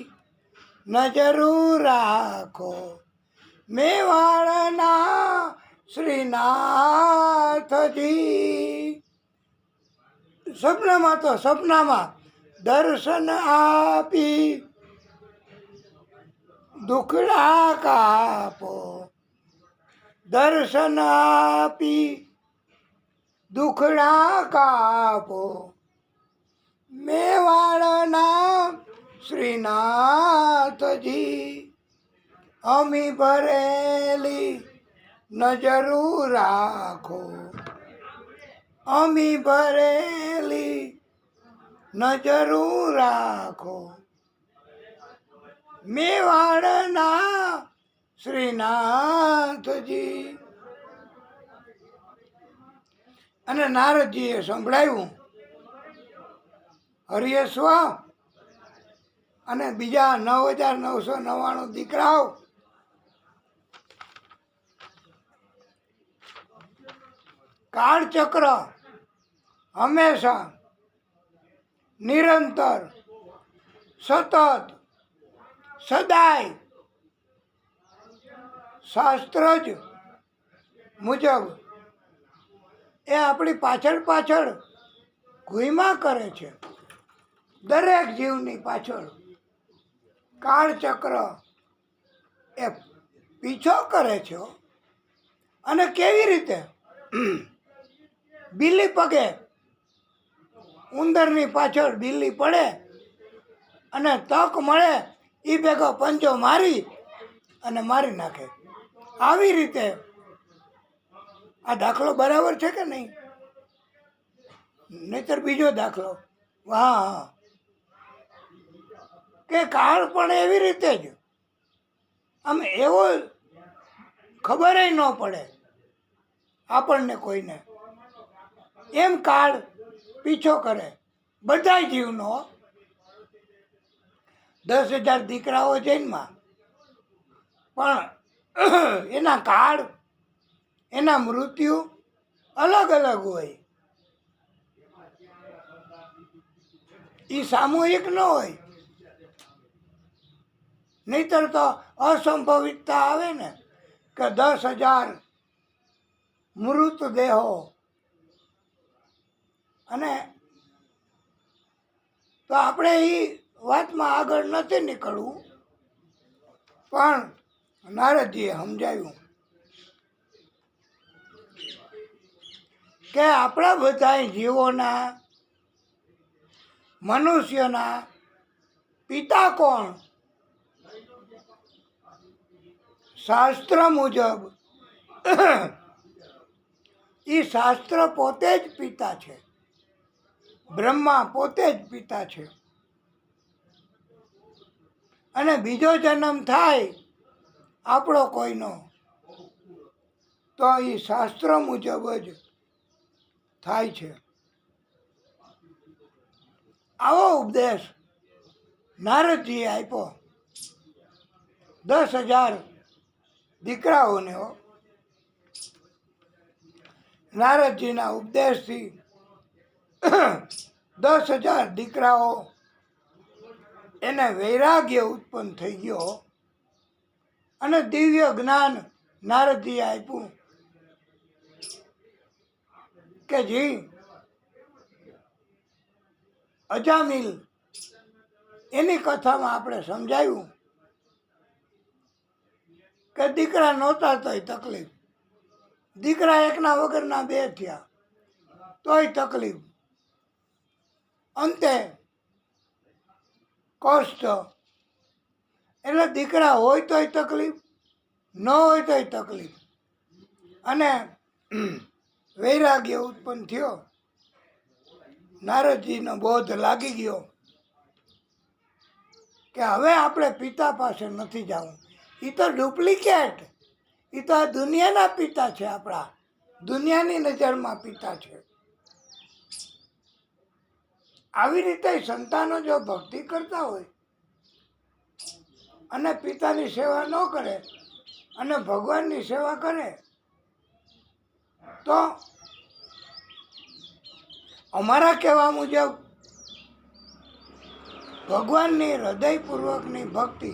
નજરું રાખો, મેવાડના શ્રીનાથજી. સપનામાં તો સપનામાં દર્શન આપી દુખડા કાપો, દર્શન આપી દુખડા કાપો, મેવાડના શ્રીનાથજી. અમી ભરેલી નજરું રાખો, અમી ભરેલી નજરું રાખો, મેવાડના શ્રીનાથજી. અને નારદજીએ સંભળાવ્યું. હરિએ સ્વ અને બીજા 9,999 દીકરાઓ કાળચક્ર હંમેશા નિરંતર સતત સદાય શાસ્ત્ર જ મુજબ એ આપણી પાછળ પાછળ ઘુઈમા કરે છે. દરેક જીવની પાછળ કાળચક્ર એ પીછો કરે છે. અને કેવી રીતે? બિલ્લી પગે ઉંદરની પાછળ બિલ્લી પડે અને તક મળે એ ભેગો પંજો મારી અને મારી નાખે. આવી રીતે આ દાખલો બરાબર છે કે નહીં? નહીતર બીજો દાખલો. હા, કે કાળ પણ એવી રીતે જ આમ એવો ખબર ન પડે આપણને કોઈને, એમ કાળ પીછો કરે બધા જીવનો. 10,000 દીકરાઓ જન્મા, પણ એના કાળ એના મૃત્યુ અલગ અલગ હોય. એ સામૂહિક ન હોય. નહીતર તો અસંભવિતતા આવે ને કે 10,000 મૃતદેહો. અને તો આપણે એ વાતમાં આગળ નથી નીકળવું, પણ નારદજીએ સમજાવ્યું કે આપણા બધા જીવોના મનુષ્યના પિતા કોણ? શાસ્ત્ર મુજબ એ શાસ્ત્ર પોતે જ પિતા છે. બ્રહ્મા પોતે જ પિતા છે. અને બીજો જન્મ થાય આપણો કોઈનો તો એ શાસ્ત્ર મુજબ જ થાય છે. આવો ઉપદેશ નારદજીએ આપ્યો 10,000 દીકરાઓને. નારદજીના ઉપદેશથી 10,000 દીકરાઓ એને વૈરાગ્ય ઉત્પન્ન થઈ ગયો અને દિવ્ય જ્ઞાન નારદજીએ આપ્યું કે જી અજામિલ એની કથામાં આપણે સમજાયું કે દીકરા નહોતા તોય તકલીફ, દીકરા એકના વગરના 2 થયા તોય તકલીફ, અંતે કષ્ટ. એટલે દીકરા હોય તોય તકલીફ, ન હોય તોય તકલીફ. અને વૈરાગ્ય ઉત્પન્ન થયો. નારદજીનો બોધ લાગી ગયો કે હવે આપણે પિતા પાસે નથી જવું. એ તો ડુપ્લિકેટ, એ તો આ દુનિયાના પિતા છે. આપણા દુનિયાની નજરમાં પિતા છે. આવી રીતે સંતાનો જો ભક્તિ કરતા હોય અને પિતાની સેવા ન કરે અને ભગવાનની સેવા કરે તો અમારા કહેવા મુજબ ભગવાનની હૃદયપૂર્વકની ભક્તિ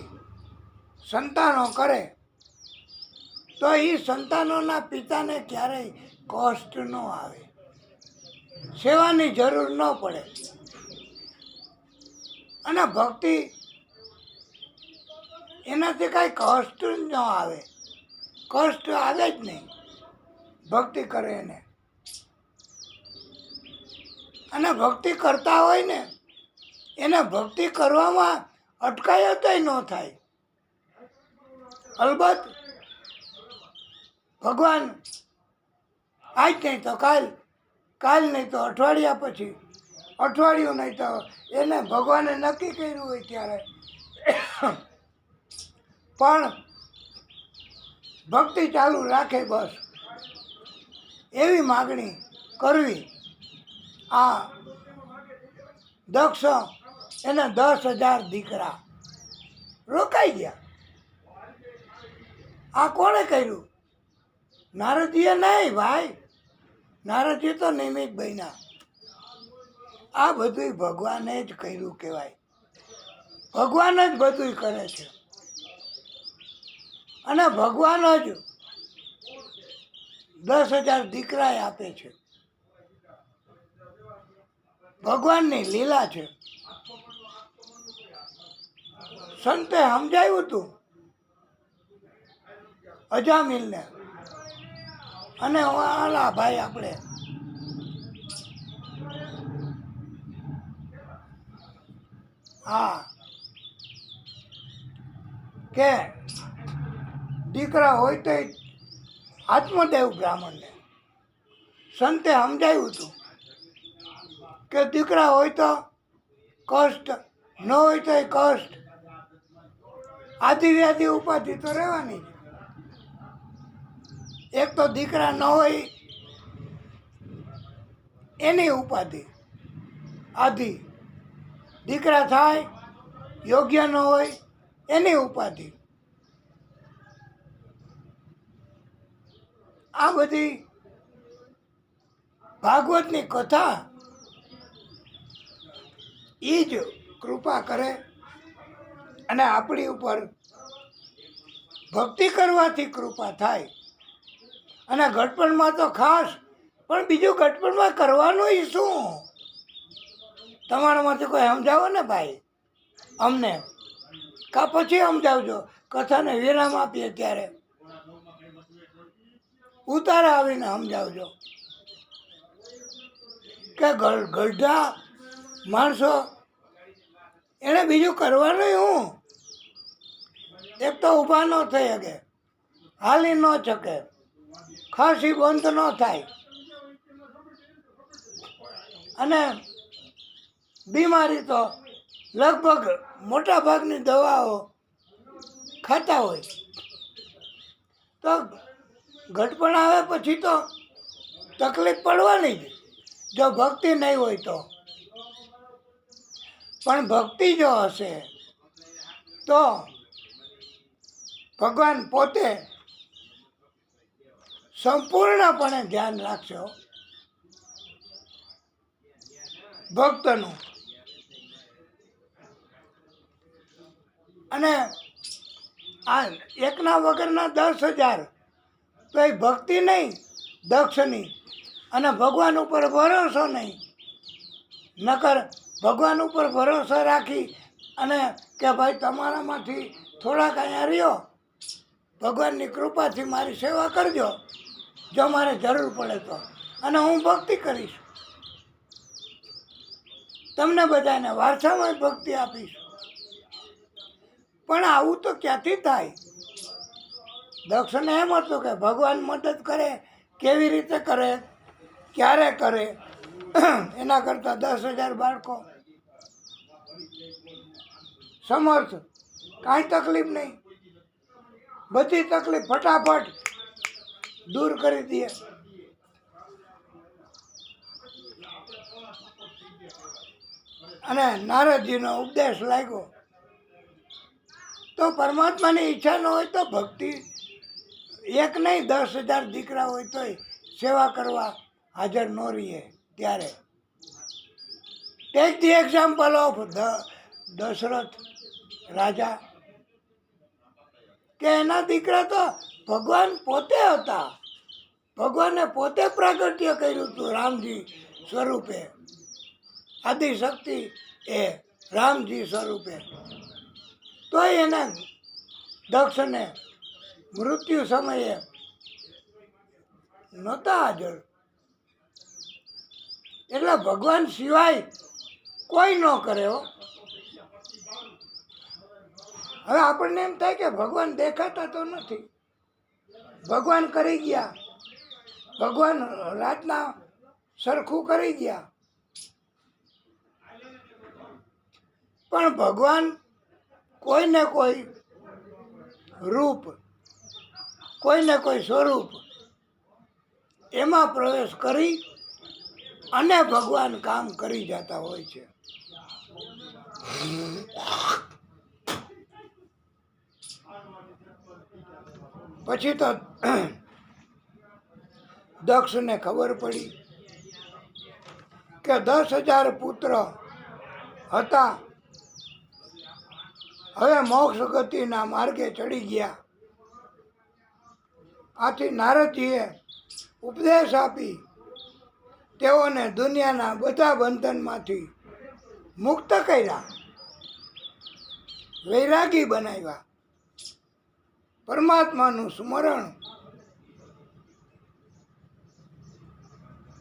સંતાનો કરે તો એ સંતાનોના પિતાને ક્યારેય કષ્ટ ન આવે, સેવાની જરૂર ન પડે. અને ભક્તિ એનાથી કાંઈ કષ્ટ ન આવે, કષ્ટ આવે જ નહીં ભક્તિ કરે એને. અને ભક્તિ કરતા હોય ને એને ભક્તિ કરવામાં અટકાયતય ન થાય. અલબત્ત ભગવાન આજ નહીં તો કાલ નહીં તો અઠવાડિયા પછી, અઠવાડિયું નહીં તો એને ભગવાને નક્કી કર્યું હોય ત્યારે પણ ભક્તિ ચાલુ રાખે બસ, એવી માગણી કરવી. આ દક્ષ એને 10,000 દીકરા રોકાઈ ગયા. આ કોણે કર્યું? નારદજીએ નહીં ભાઈ, નારદજી તો નિમિત્ત બન્યા. આ બધું ભગવાને જ કર્યું કહેવાય. ભગવાન જ બધું કરે છે અને ભગવાન જ 10,000 દીકરા આપે છે. ભગવાનની લીલા છે. સંતે સમજાવ્યું હતું અજામિલને અને ઓલા ભાઈ આપણે હા કે દીકરા હોય તો આત્મદેવ બ્રાહ્મણને સંતે સમજાવ્યું હતું કે દીકરા હોય તો કષ્ટ, ન હોય તો કષ્ટ. આદિ વ્યાધિ ઉપાધિ તો રહેવાની. એક તો દીકરા ન હોય એની ઉપાધિ આદિ, દીકરા થાય યોગ્ય ન હોય એની ઉપાધિ. આ બધી ભાગવતની કથા એ જ કૃપા કરે અને આપણી ઉપર ભક્તિ કરવાથી કૃપા થાય. અને ઘટપણમાં તો ખાસ, પણ બીજું ઘટપણમાં કરવાનું શું? તમારામાંથી કોઈ સમજાવો ને ભાઈ અમને, કા પછી સમજાવજો. કથાને વિરામ આપીએ ત્યારે ઉતારા આવીને સમજાવજો કે ગઢા માણસો એને બીજું કરવાનું શું? એક તો ઊભા ન થઈ શકે, હાલી ન શકે, ખાંસી બંધ ન થાય અને બીમારી તો લગભગ મોટા ભાગની દવાઓ ખાતા હોય. તો ઘટપણ આવે પછી તો તકલીફ પડવાની જ, જો ભક્તિ નહીં હોય તો. પણ ભક્તિ જો હશે તો ભગવાન પોતે સંપૂર્ણપણે ધ્યાન રાખશો ભક્તનું. અને આ એકના વગરના 10,000 તો એ ભક્તિ નહીં દક્ષની, અને ભગવાન ઉપર ભરોસો નહીં. નકર ભગવાન ઉપર ભરોસો રાખી અને કે ભાઈ તમારામાંથી થોડાક અહીંયા રહ્યો, ભગવાનની કૃપાથી મારી સેવા કરજો, જો મારે જરૂર પડે તો, અને હું ભક્તિ કરીશ, તમને બધાને વારસામાં ભક્તિ આપીશ. પણ આવું તો ક્યાંથી થાય? દક્ષને એમ હતું કે ભગવાન મદદ કરે, કેવી રીતે કરે, ક્યારે કરે, એના કરતાં 10,000 બાળકો સમર્થ, કાંઈ તકલીફ નહીં, બધી તકલીફ ફટાફટ દૂર કરી દે. અને નારદજીનો ઉપદેશ લાગ્યો તો પરમાત્માની ઈચ્છા ન હોય તો ભક્તિ એક નહીં 10,000 દીકરા હોય તોય સેવા કરવા હાજર ન રહીએ. ત્યારે take the example of Dashrath રાજા, કે એના દીકરા તો ભગવાન પોતે હતા. ભગવાને પોતે પ્રાગટ્ય કર્યું હતું રામજી સ્વરૂપે, આદિશક્તિ એ રામજી સ્વરૂપે. તોય એને દક્ષને મૃત્યુ સમયે નહોતા હાજર. એટલે ભગવાન સિવાય કોઈ ન કરે હો. હવે આપણને એમ થાય કે ભગવાન દેખાતા તો નથી, ભગવાન કરી ગયા, ભગવાન રાતના સરખું કરી ગયા. પણ ભગવાન કોઈને કોઈ રૂપ, કોઈને કોઈ સ્વરૂપ એમાં પ્રવેશ કરી અને ભગવાન કામ કરી જતા હોય છે. પછી તો દક્ષને ખબર પડી કે 10,000 પુત્ર હતા, હવે મોક્ષ ગતિના માર્ગે ચડી ગયા. આથી નારદજીએ ઉપદેશ આપી તેઓને દુનિયાના બધા બંધનમાંથી મુક્ત કર્યા, વૈરાગી બનાવ્યા. પરમાત્માનું સ્મરણ,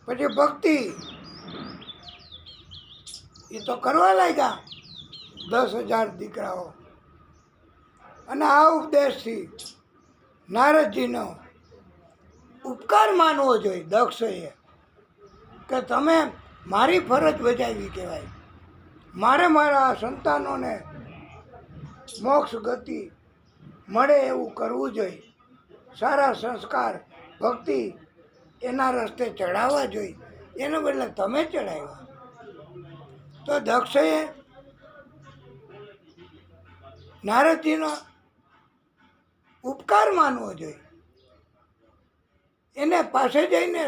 પછી ભક્તિ એ તો કરવા લાગ્યા 10,000 દીકરાઓ. અને આ ઉપદેશથી નારદજીનો ઉપકાર માનવો જોઈએ દક્ષએ, કે તમે મારી ફરજ બજાવી કહેવાય. મારે મારા સંતાનોને મોક્ષ ગતિ મળે એવું કરવું જોઈએ. સારા સંસ્કાર, ભક્તિ એના રસ્તે ચડાવવા જોઈએ. એને બદલે તમે ચડાવ્યા. તો દક્ષએ નારદજીનો ઉપકાર માનવો જોઈએ. એને પાસે જઈને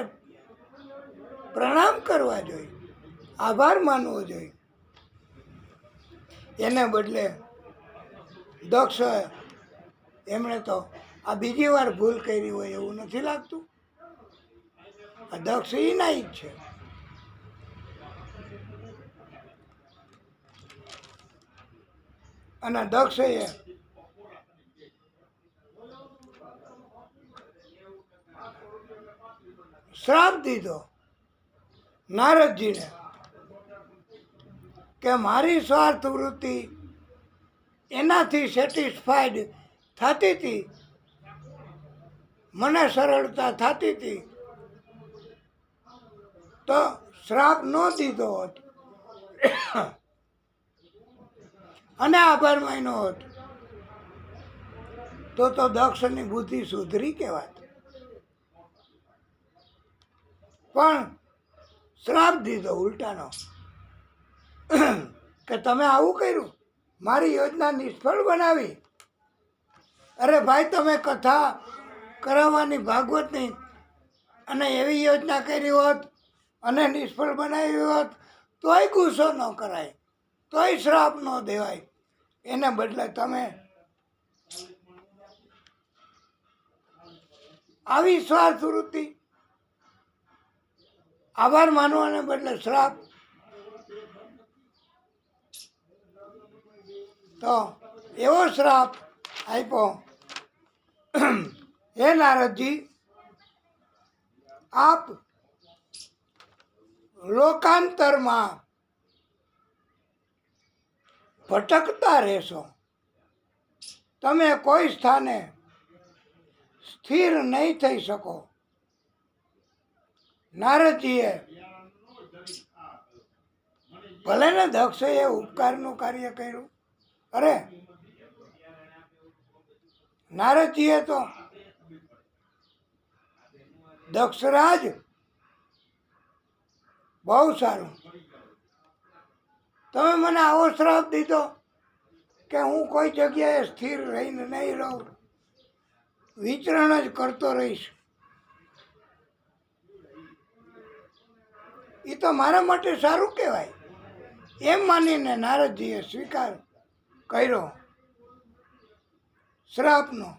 પ્રણામ કરવા જોઈએ, આભાર માનવો જોઈએ. એને બદલે દક્ષ એમણે તો આ બીજી વાર ભૂલ કરી હોય એવું નથી લાગતું. આ દક્ષ એના જ છે. અને દક્ષએ શ્રાપ દીધો નારદજીને કે મારી સ્વાર્થ વૃત્તિ એનાથી સેટિસ્ફાઈડ થતી હતી, મને સરળતા થતી હતી, તો શ્રાપ ન દીધો હોત અને આભાર માન્યો હોત તો દક્ષની બુદ્ધિ સુધરી કહેવાત. પણ શ્રાપ દીધો ઉલટાનો કે તમે આવું કર્યું, મારી યોજના નિષ્ફળ બનાવી. અરે ભાઈ, તમે કથા કરાવવાની ભાગવતની અને એવી યોજના કરી હોત અને નિષ્ફળ બનાવી હોત તોય ગુસ્સો ન કરાય, તોય શ્રાપ ન દેવાય. એને બદલે તમે આવી સ્વાર્થ વૃત્તિ, આભાર માનવાને બદલે શ્રાપ, તો એવો શ્રાપ આપ્યો. હે નારદજી, આપ લોકાંતરમાં ભટકતા રહેશો. તમે કોઈ સ્થાને સ્થિર નહીં થઈ શકો. નારદજીએ ભલે ને દક્ષએ ઉપકારનું કાર્ય કર્યું. અરે નારદજીએ તો દક્ષરાજ બહુ સારું, તમે મને આવો શ્રાપ દીધો કે હું કોઈ જગ્યાએ સ્થિર રહીને નહીં રહું, વિચરણ જ કરતો રહીશ. એ તો મારા માટે સારું કહેવાય. એમ માનીને નારદજીએ સ્વીકાર કર્યો શ્રાપનો,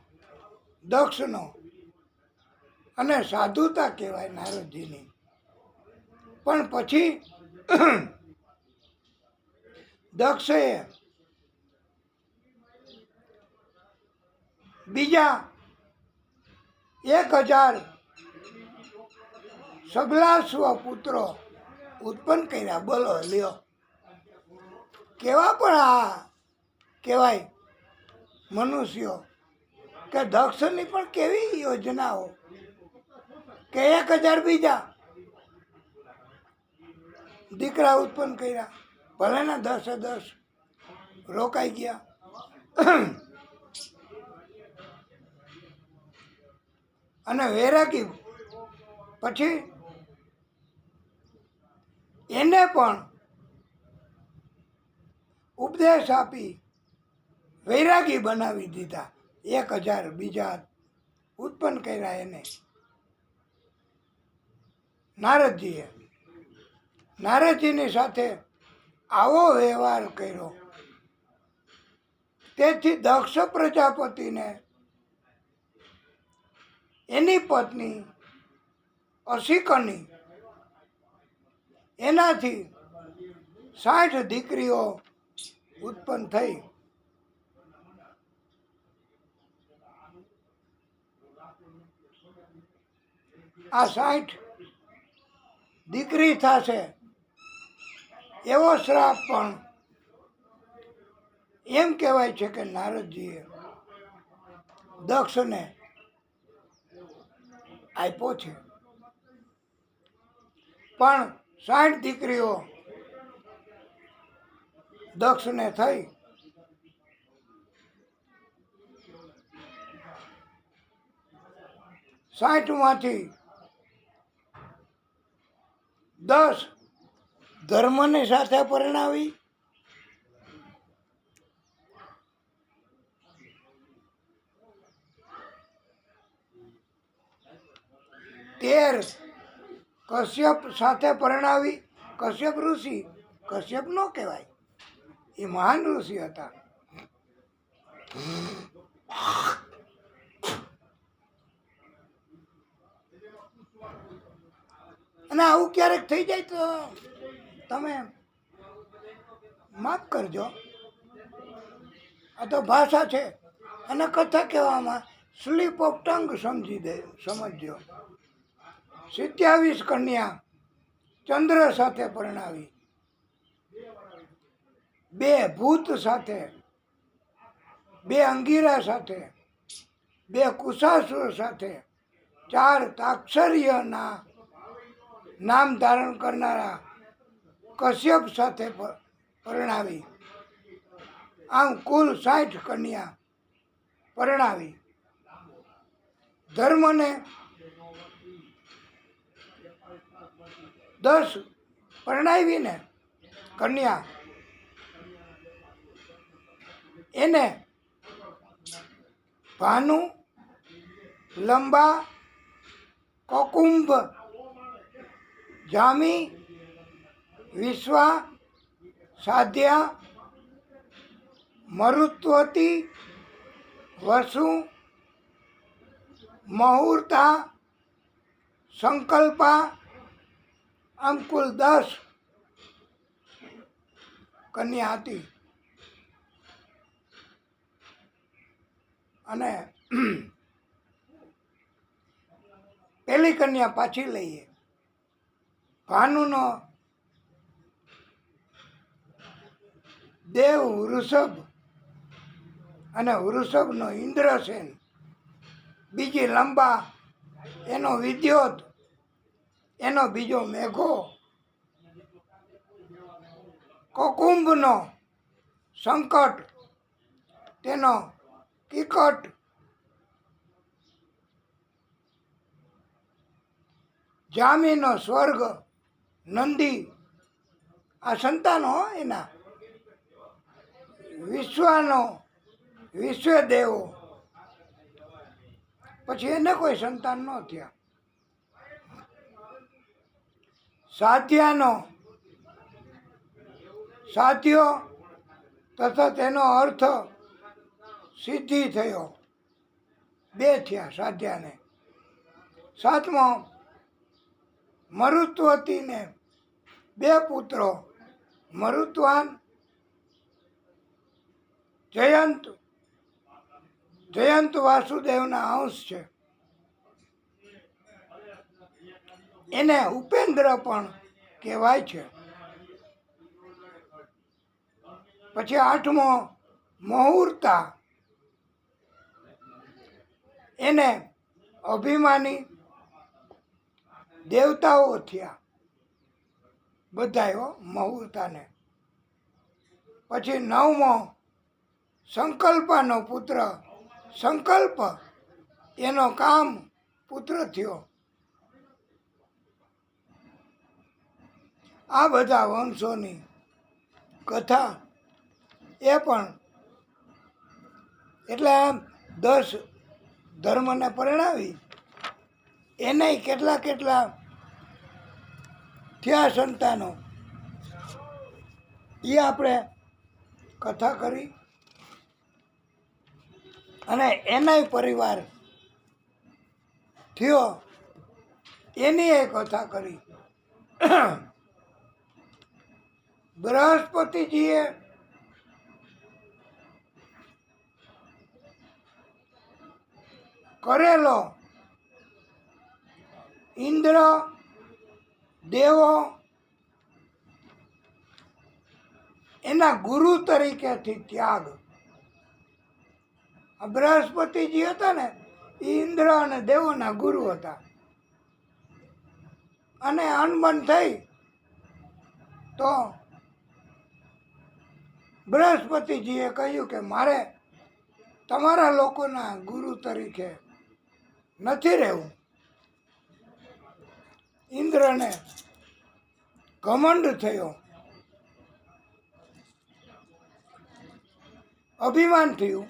દક્ષનો. અને સાધુતા કહેવાય નારદજીની. પણ પછી દક્ષે બીજા 1,000 સગલાસ્વ પુત્રો ઉત્પન્ન કર્યા. બોલો લ્યો, કેવા પણ આ કહેવાય મનુષ્યો, કે દક્ષની પણ કેવી યોજનાઓ, કે 1,000 બીજા દીકરા ઉત્પન્ન કર્યા. ભલે ને 10 રોકાઈ ગયા. અને વૈરાગી પછી એને પણ ઉપદેશ આપી વૈરાગી બનાવી દીધા. 1000 બીજા ઉત્પન્ન કર્યા એને નારદજીએ. નારદજીની સાથે આવો વ્યવહાર કર્યો. તેથી દક્ષ પ્રજાપતિને એની પત્ની અસિકની એનાથી 60 દીકરીઓ ઉત્પન્ન થઈ. આ 60 દીકરી થશે એવો શ્રાપ પણ એમ કહેવાય છે કે નારદજીએ દક્ષને આપ્યો છે. પણ 60 દીકરીઓ દક્ષને થઈ. માંથી 10 ધર્મની સાથે પરણાવી, 13 કશ્યપ સાથે પરણાવી. કશ્યપ ઋષિ, કશ્યપ નો કહેવાય, એ મહાન ઋષિ હતા. અને આવું ક્યારેક થઈ જાય તો તમે માફ કરજો. આ તો ભાષા છે અને કથા કહેવામાં સ્લીપ ઓફ ટંગ સમજજો. 27 કન્યા ચંદ્ર સાથે પરણાવી, 2 ભૂત સાથે, 2 અંગીરા સાથે, 2 કુશાસુર સાથે, 4 તાક્ષર્યના નામ ધારણ કરનારા કશ્યપ સાથે પરણાવી. આમ કુલ 60 કન્યા પરણાવી. ધર્મને 10 પરણાવીને કન્યા એને ભાનુ, લંબા, કકુંભ, જામી, વિશ્વા, સાધ્યા, મરુત્વતી, વસુ, મુહૂર્તા, સંકલ્પા, આમ કુલ 10 કન્યા હતી. અને પેલી કન્યા પાછી લઈએ. ભાનુનો દેવ વૃષભ અને વૃષભનો ઇન્દ્રસેન, બીજી લંબા એનો વિદ્યોત, એનો બીજો મેઘો, કકુંભનો સંકટ, તેનો કિકટ, જામીનો સ્વર્ગ, નંદી, આ સંતાનો એના, વિશ્વાનો વિશ્વદેવો, પછી એને કોઈ સંતાન ન થયા. સાધ્યાનો સાધ્યો તથા તેનો અર્થ સિદ્ધિ થયો, 2 થયા સાધ્યાને. 7મો મરુત્વતીને 2 પુત્રો, મરુત્વાન, જયંત. જયંત વાસુદેવના અંશ છે. એને ઉપેન્દ્ર પણ કહેવાય છે. પછી 8મો મુહૂર્તા, એને અભિમાની દેવતાઓ થયા બધાયો મુહૂર્તાને. પછી 9મો સંકલ્પાનો પુત્ર સંકલ્પ, એનો કામ પુત્ર થયો. આ બધા વંશોની કથા એ પણ એટલે આમ 10 ધર્મને પરણાવી એને કેટલા કેટલા થયા સંતાનો એ આપણે કથા કરી અને એનાય પરિવાર થયો એની એ કથા કરી. બૃહસ્પતિજીએ કરેલો ઇન્દ્ર દેવો એના ગુરુ તરીકેથી ત્યાગ. આ બૃહસ્પતિજી હતા ને એ ઇન્દ્ર અને દેવોના ગુરુ હતા અને અનબન થઈ તો બૃહસ્પતિજીએ કહ્યું કે મારે તમારા લોકોના ગુરુ તરીકે નથી રહેવું. ઇન્દ્રને ઘમંડ થયો, અભિમાન થયું.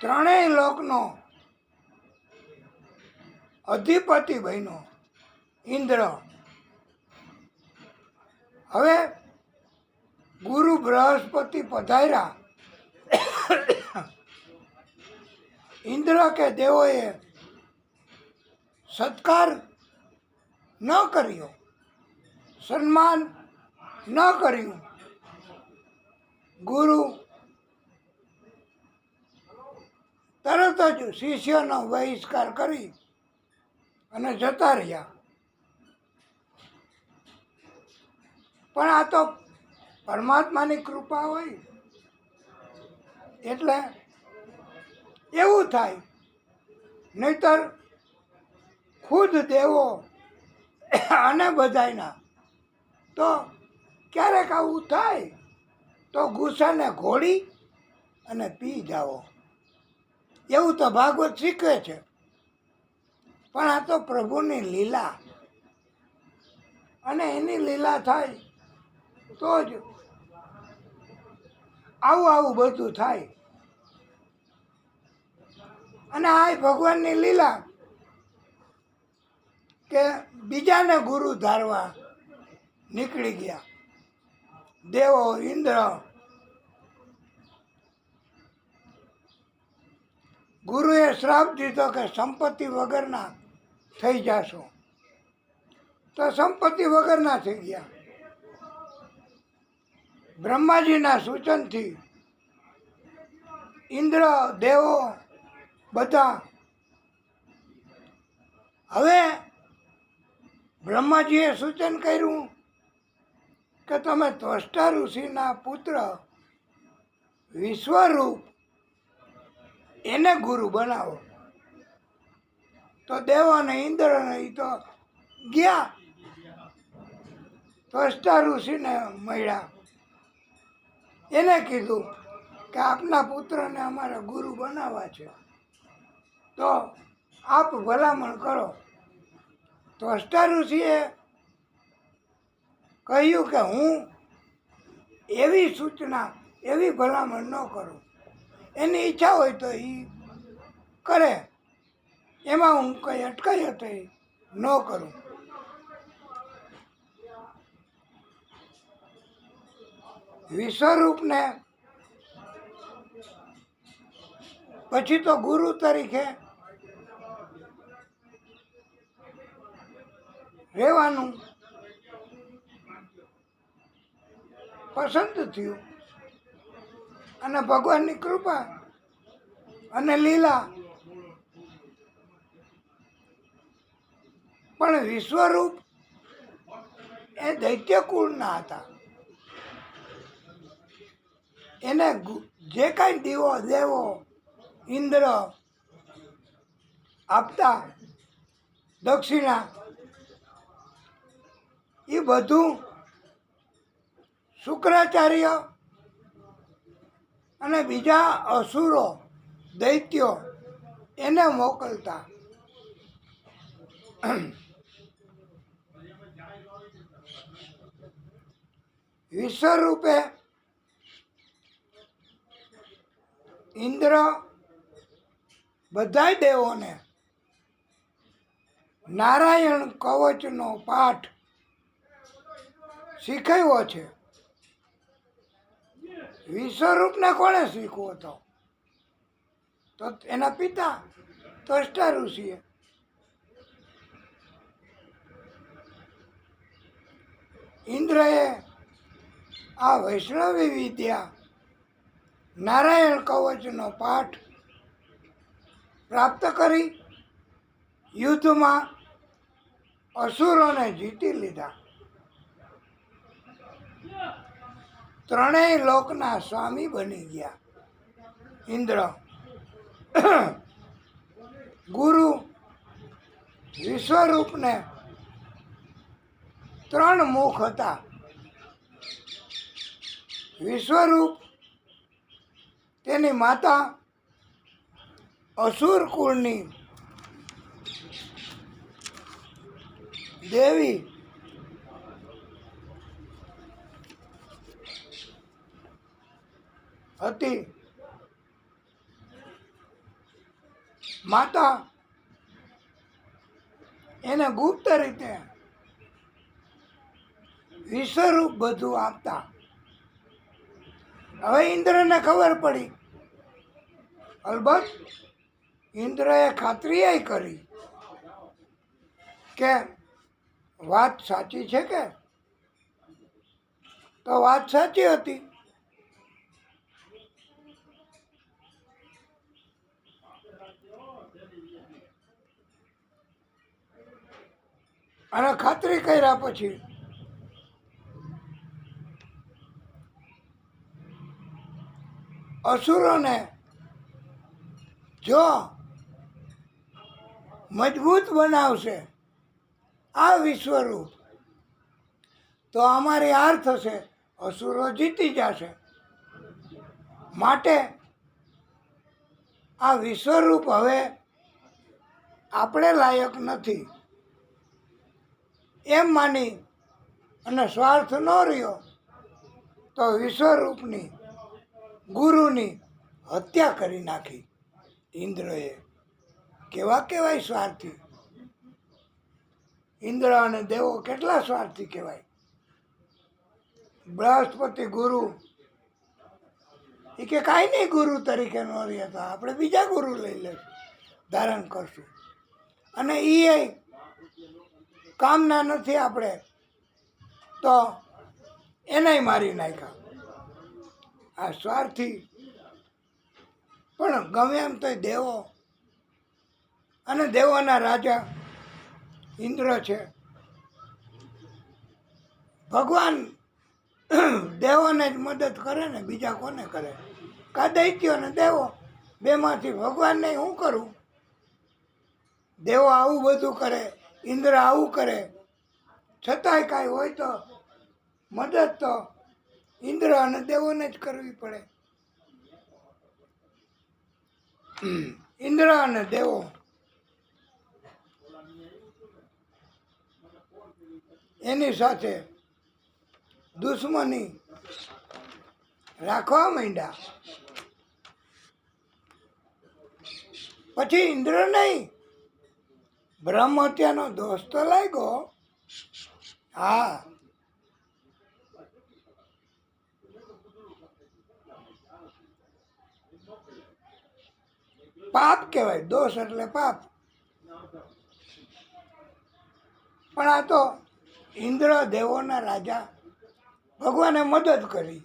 ત્રણેય લોકનો અધિપતિ બન્યો ઇન્દ્ર. હવે ગુરુ બૃહસ્પતિ પધાર્યા. ઇન્દ્ર કે દેવોએ સત્કાર ન કર્યો, સન્માન ન કર્યું. ગુરુ તરત જ શિષ્યનો બહિષ્કાર કરી અને જતા રહ્યા. પણ આ તો પરમાત્માની કૃપા હોય એટલે એવું થાય, નહીતર ખુદ દેવો અને બધાયના તો ક્યારેક આવું થાય તો ગુસ્સાને ઘોડી અને પી જાઓ. એવું તો ભાગવત શીખવે છે. પણ આ તો પ્રભુની લીલા અને એની લીલા થાય તો જ આવું બધું થાય. અને આ ભગવાનની લીલા કે બીજાને ગુરુ ધારવા નીકળી ગયા દેવો ઇન્દ્ર. ગુરુએ શ્રાપ દીધો કે સંપત્તિ વગરના થઈ જાશો, તો સંપત્તિ વગરના થઈ ગયા. બ્રહ્માજીના સૂચનથી ઇન્દ્ર દેવો બધા હવે બ્રહ્માજીએ સૂચન કર્યું કે તમે ત્વષ્ટા ઋષિના પુત્ર વિશ્વરૂપ એને ગુરુ બનાવો. તો દેવો અને ઇન્દ્ર ને એ તો ગયા ત્વષ્ટા ઋષિને મળ્યા. એને કીધું કે આપના પુત્રને અમારે ગુરુ બનાવવા છે, તો આપ ભલામણ કરો. ત્વષ્ટા ઋષિએ કહ્યું કે હું એવી સૂચના એવી ભલામણ ન કરું. એની ઈચ્છા હોય તો એ કરે, એમાં હું કંઈ અટકાઈ હતી ન કરું. વિશ્વરૂપને પછી તો ગુરુ તરીકે રહેવાનું પસંદ થયું. અને ભગવાનની કૃપા અને લીલા. પણ વિશ્વરૂપ એ દૈત્યકુળના હતા. એને જે કાંઈ દીવો દેવો ઇન્દ્ર આપતા દક્ષિણા એ બધું શુક્રાચાર્ય અને બીજા અસુરો દૈત્યો એને મોકલતા. વિશ્વરૂપે ઇન્દ્ર બધાય દેવોને નારાયણ કવચનો પાઠ શીખવ્યો છે. વિશ્વરૂપને કોણે શીખવો હતો? તો એના પિતા ત્વષ્ટા ઋષિએ. ઇન્દ્રએ આ વૈષ્ણવી વિદ્યા નારાયણ કવચનો પાઠ પ્રાપ્ત કરી યુદ્ધમાં અસુરોને જીતી લીધા. ત્રણેય લોકના સ્વામી બની ગયા. ઇન્દ્ર ગુરુ વિશ્વરૂપને 3 મુખ હતા. વિશ્વરૂપ તેની માતા અસુર કુળની દેવી હતી. માતા એને ગુપ્ત રીતે વિશ્વરૂપ બધું આપતા. હવે ઇન્દ્રને ખબર પડી. અલબત્ત ઇન્દ્રએ ખાતરી કરી કે વાત સાચી છે કે? તો વાત સાચી હતી. અને ખાતરી કર્યા પછી અસુરોને જો મજબૂત બનાવશે આ વિશ્વરૂપ તો અમારી હાર થશે, અસુરો જીતી જશે. માટે આ વિશ્વરૂપ હવે આપણે લાયક નથી એમ માની અને સ્વાર્થ ન રહ્યો તો વિશ્વરૂપની ગુરુની હત્યા કરી નાખી ઇન્દ્રએ. કેવાય સ્વાર્થી! ઇન્દ્ર અને દેવો કેટલા સ્વાર્થી કહેવાય. બૃહસ્પતિ ગુરુ એ કે કાંઈ નહીં, ગુરુ તરીકે ન રહ્યા તો આપણે બીજા ગુરુ લઈ લઈશું, ધારણ કરશું. અને એ કામના નથી આપણે તો એને મારી નાખ્યા. આ સ્વાર્થી. પણ ગમે એમ તો દેવો અને દેવોના રાજા ઇન્દ્ર છે. ભગવાન દેવોને જ મદદ કરે ને, બીજા કોને કરે? કા દૈત્યો ને દેવો બેમાંથી ભગવાનને હું કરું? દેવો આવું બધું કરે, ઇન્દ્ર આવું કરે, છતાંય કાંઈ હોય તો મદદ તો ઇન્દ્ર અને દેવોને જ કરવી પડે. ઇન્દ્ર અને દેવો એની સાથે દુશ્મની રાખવા માંડ્યા. પછી ઇન્દ્ર નહીં, બ્રહ્મ હત્યાનો દોષ તો લાગ્યો. હા, પાપ કહેવાય. દોષ એટલે પાપ. પણ આ તો ઇન્દ્ર દેવોના રાજા, ભગવાને મદદ કરી.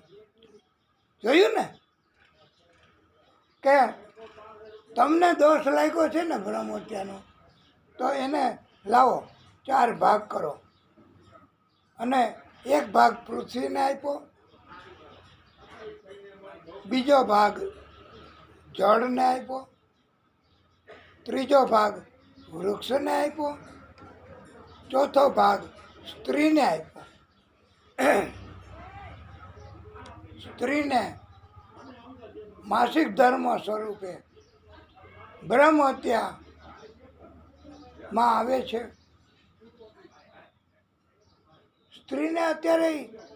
જોયું ને કે તમને દોષ લાગ્યો છે ને બ્રહ્મહત્યાનો, તો એને લાવો 4 ભાગ કરો. અને 1 ભાગ પૃથ્વીને આપ્યો, બીજો ભાગ જળને આપ્યો, ત્રીજો ભાગ વૃક્ષને આપ્યો, ચોથો ભાગ સ્ત્રીને આપ્યો. સ્ત્રીને માસિક ધર્મ સ્વરૂપે બ્રહ્મ હત્યામાં આવે છે. સ્ત્રીને અત્યારે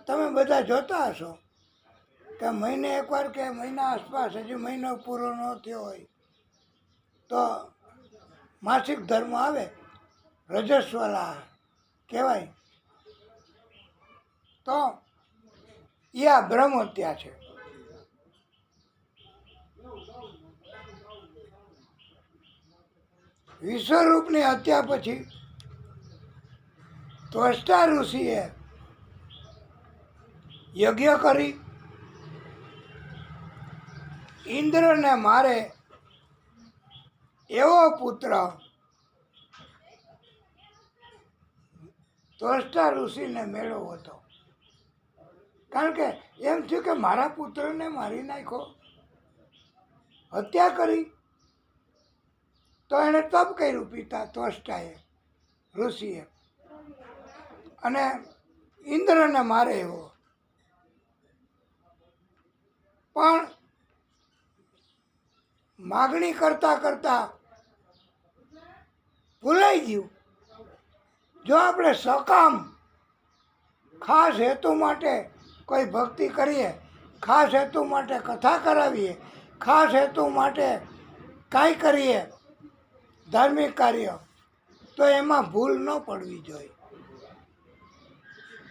તમે બધા જોતા હશો કે મહિને એકવાર કે મહિના આસપાસ, હજી મહિનો પૂરો ન થયો હોય તો માસિક ધર્મ આવે, રજસ્વલા કહેવાય, તો એ આ બ્રહ્મ હત્યા છે. વિશ્વરૂપની હત્યા પછી ત્વષ્ટા ઋષિએ યજ્ઞ કરી ઇન્દ્રને મારે એવો પુત્ર ત્વષ્ટા ઋષિને મેળવ્યો હતો. કારણ કે એમ થયું કે મારા પુત્રને મારી નાખ્યો, હત્યા કરી. તો એણે તપ કર્યું પિતા ત્વષ્ટાએ, ઋષિએ, અને ઇન્દ્રને મારે એવો. પણ માગણી કરતા કરતા ભૂલાઈ ગયું. જો આપણે સકામ ખાસ હેતુ માટે કોઈ ભક્તિ કરીએ, ખાસ હેતુ માટે કથા કરાવીએ, ખાસ હેતુ માટે કાંઈ કરીએ ધાર્મિક કાર્ય, તો એમાં ભૂલ ન પડવી જોઈએ.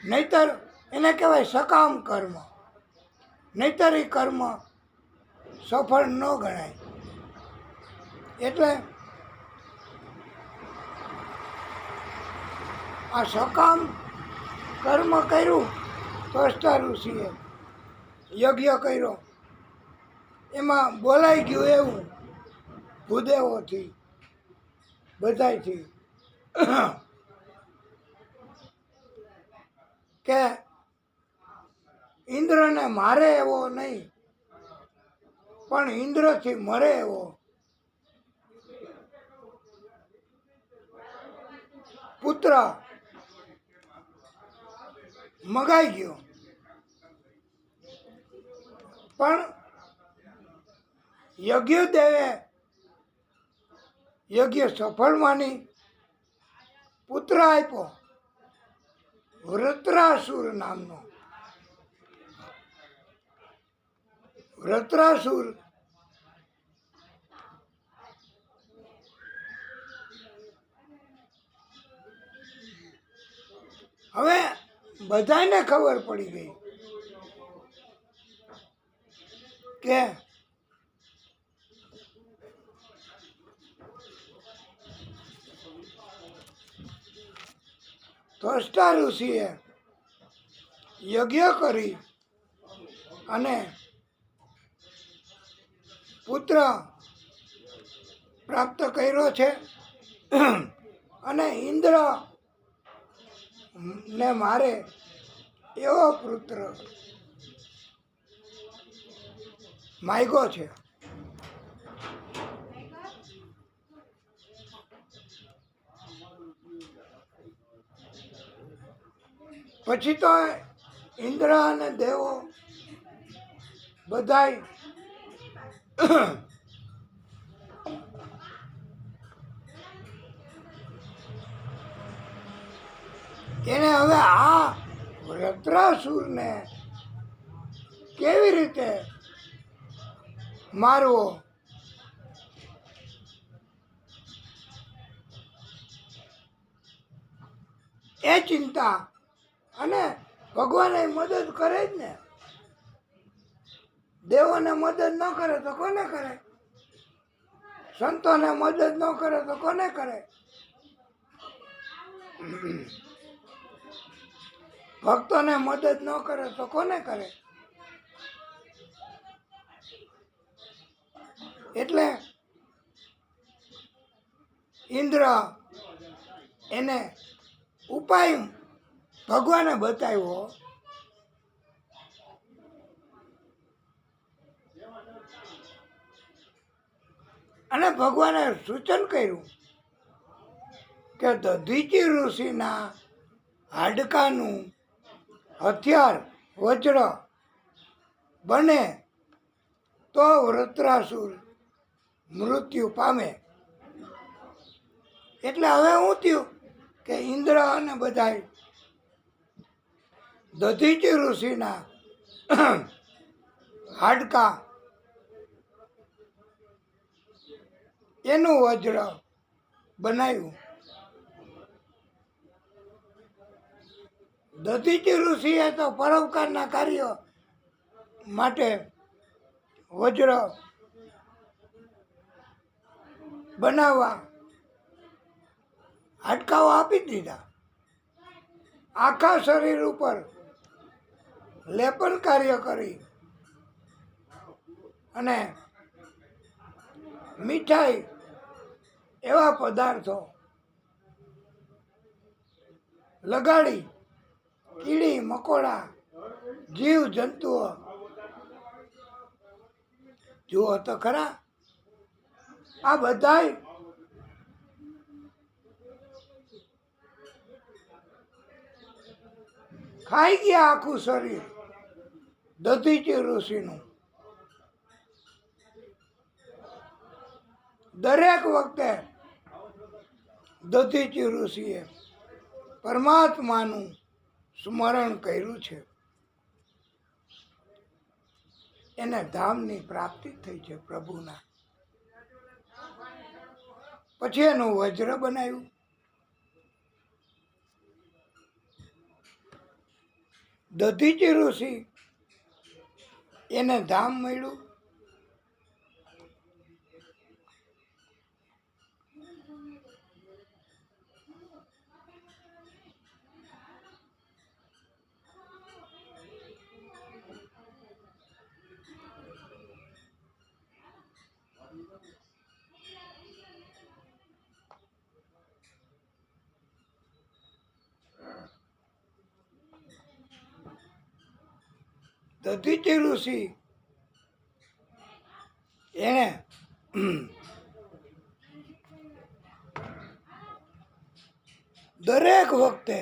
નહીતર એને કહેવાય સકામ કર્મ, નહીતર એ કર્મ સફળ ન ગણાય. એટલે આ સકામ કર્મ કર્યું ત્વષ્ટા ઋષિએ, યજ્ઞ કર્યો, એમાં બોલાઈ ગયું એવું ભૂદેવોથી, બધાયથી, કે ઇન્દ્રને મારે એવો નહીં, પણ ઇન્દ્રથી મરે એવો પુત્ર મગાઈ ગયો. પણ યજ્ઞદેવે યજ્ઞ સફળ માની પુત્ર આપ્યો, વૃત્રાસુર નામનો. વૃત્રાસુર હવે બધાને ખબર પડી ગઈ કે ત્વષ્ટા ઋષિએ યજ્ઞ કરી અને પુત્ર પ્રાપ્ત કર્યો છે. અને ઇન્દ્ર ને મારે એવો પુત્ર માગ્યો છે. પછી તો ઇન્દ્ર અને દેવો બધાય એને હવે આ વૃત્રાસુરને કેવી રીતે મારવો, એ ચિંતા. અને ભગવાન એ મદદ કરે જ ને, દેવોને મદદ ન કરે તો કોને કરે? સંતોને મદદ ન કરે તો કોને કરે? ભક્તોને મદદ ન કરે તો કોને કરે? એટલે ઇન્દ્ર એને ઉપાય ભગવાને બતાવ્યો. અને ભગવાને સૂચન કર્યું કે દધીચી ઋષિના હાડકાનું હથિયાર વજ્ર બને તો વૃત્રાસુર મૃત્યુ પામે. એટલે હવે શું થયું કે ઇન્દ્ર અને બધાય દધીચી ઋષિના હાડકા એનું વજ્ર બનાવ્યું. દધીચી ઋષિએ તો પરોપકારના કાર્ય માટે વજ્ર બનાવવા હાડકાઓ આપી દીધા. આખા શરીર ઉપર લેપન કાર્ય કરી અને મીઠાઈ એવા પદાર્થો લગાડી કીડી મકોડા જીવ જંતુઓ જુઓ તો ખરા, આ બધાય ખાઈ ગયા આખું શરીર દધીચી ઋષિનું. દરેક વખતે દધીચી ઋષિએ પરમાત્માનું સ્મરણ કર્યું છે. એને ધામની પ્રાપ્તિ થઈ છે પ્રભુના. પછી એનું વજ્ર બનાવ્યું. દધીચી ઋષિ એને ધામ મળ્યું. દધીચી ઋષિ એને દરેક વખતે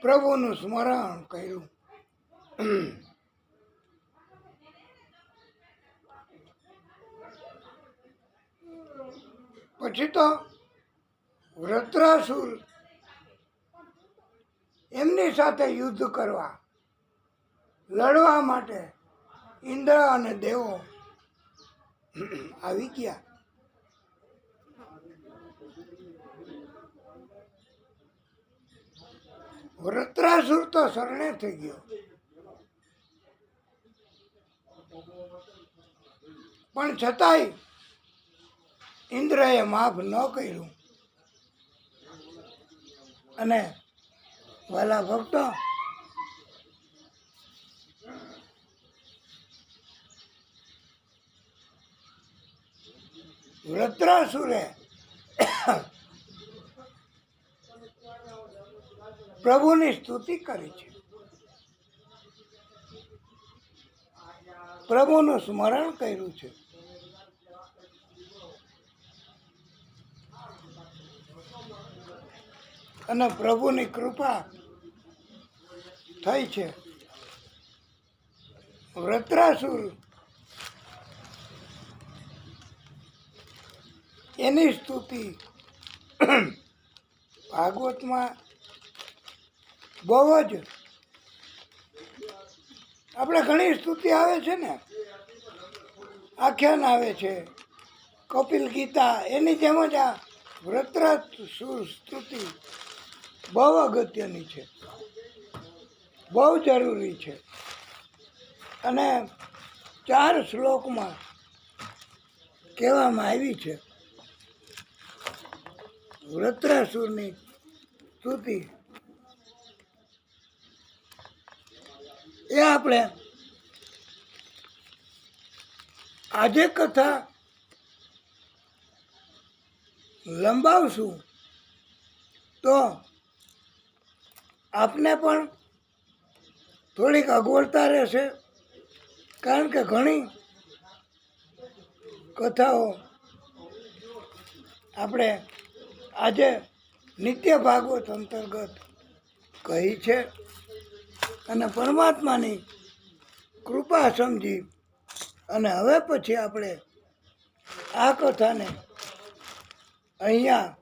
પ્રભુનું સ્મરણ કર્યું. પછી તો વૃત્રાસુર એમની સાથે યુદ્ધ કરવા લડવા માટે ઇન્દ્ર અને દેવો આવી ગયા. વૃત્રાસુર તો શરણે થઈ ગયો, પણ છતાંય ઇન્દ્રએ માફ ન કર્યું. અને વાલા ભક્તો, વૃત્રાસુરે પ્રભુની સ્તુતિ કરી છે, પ્રભુનું સ્મરણ કર્યું છે. અને પ્રભુની કૃપા થઈ છે. વૃત્રાસુર એની સ્તુતિ ભાગવતમાં બહુ જ આપણે ઘણી સ્તુતિ આવે છે ને, આખ્યાન આવે છે, કપિલ ગીતા, એની જેમ જ આ વૃત્રાસુર સ્તુતિ બહુ અગત્યની છે, બહુ જરૂરી છે. અને 4 શ્લોકમાં કહેવામાં આવી છે વૃત્રાસુરની સ્તુતિ. એ આપણે આજે કથા લંબાવશું તો આપને પણ થોડીક અગવડતા રહેશે, કારણ કે ઘણી કથાઓ આપણે આજે નિત્ય ભાગવત અંતર્ગત કહી છે અને પરમાત્માની કૃપા સમજી અને હવે પછી આપણે આ કથાને અહીંયા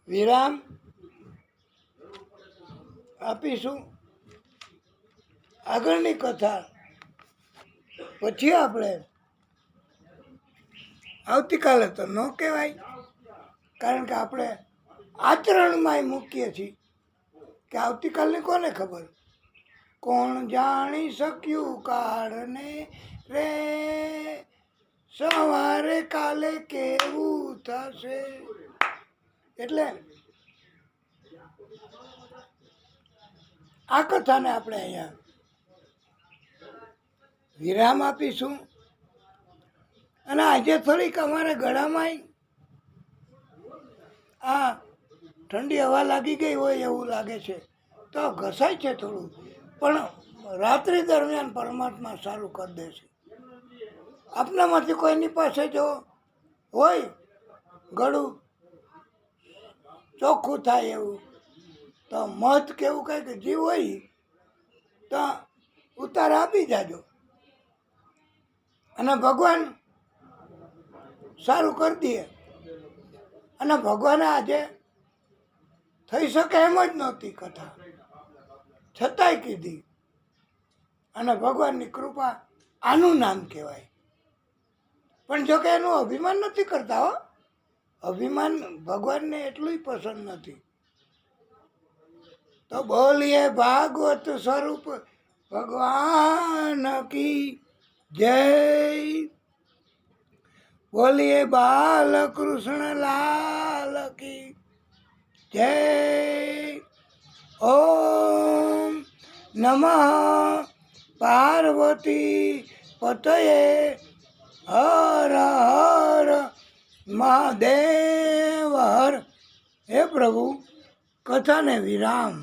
વિરામ આપીશું. આગળની કથા પછી આપણે આવતીકાલે તો ન કહેવાય, કારણ કે આપણે આચરણમાં મૂકીએ છીએ કે આવતીકાલની કોને ખબર, કોણ જાણી શક્યું કાળને રે, સવારે કાલે કેવું થશે. એટલે આ કથાને આપણે અહીંયા વિરામ આપીશું. અને આજે થોડીક અમારા ગળામાં આ ઠંડી હવા લાગી ગઈ હોય એવું લાગે છે, તો ઘસાય છે થોડું, પણ રાત્રિ દરમિયાન પરમાત્મા સારું કરી દેશે. આપનામાંથી કોઈની પાસે જો હોય ગળું ચોખ્ખું થાય એવું, તો મધ કેવું કંઈક જીવ હોય તો ઉતાર આપી જાજો, અને ભગવાન સારું કરી દે. અને ભગવાને આજે થઈ શકે એમ જ નહોતી કથા, છતાંય કીધી. અને ભગવાનની કૃપા આનું નામ કહેવાય. પણ જો કે એનું અભિમાન નથી કરતા હો, અભિમાન ભગવાનને એટલું પસંદ નથી. તો બોલીએ ભાગવત સ્વરૂપ ભગવાન કી જય, બોલીએ બાલકૃષ્ણ લાલ કી જય. ઓમ નમઃ પાર્વતી પતયે હર હર મહાદેવ હર. હે પ્રભુ, કથાને વિરામ.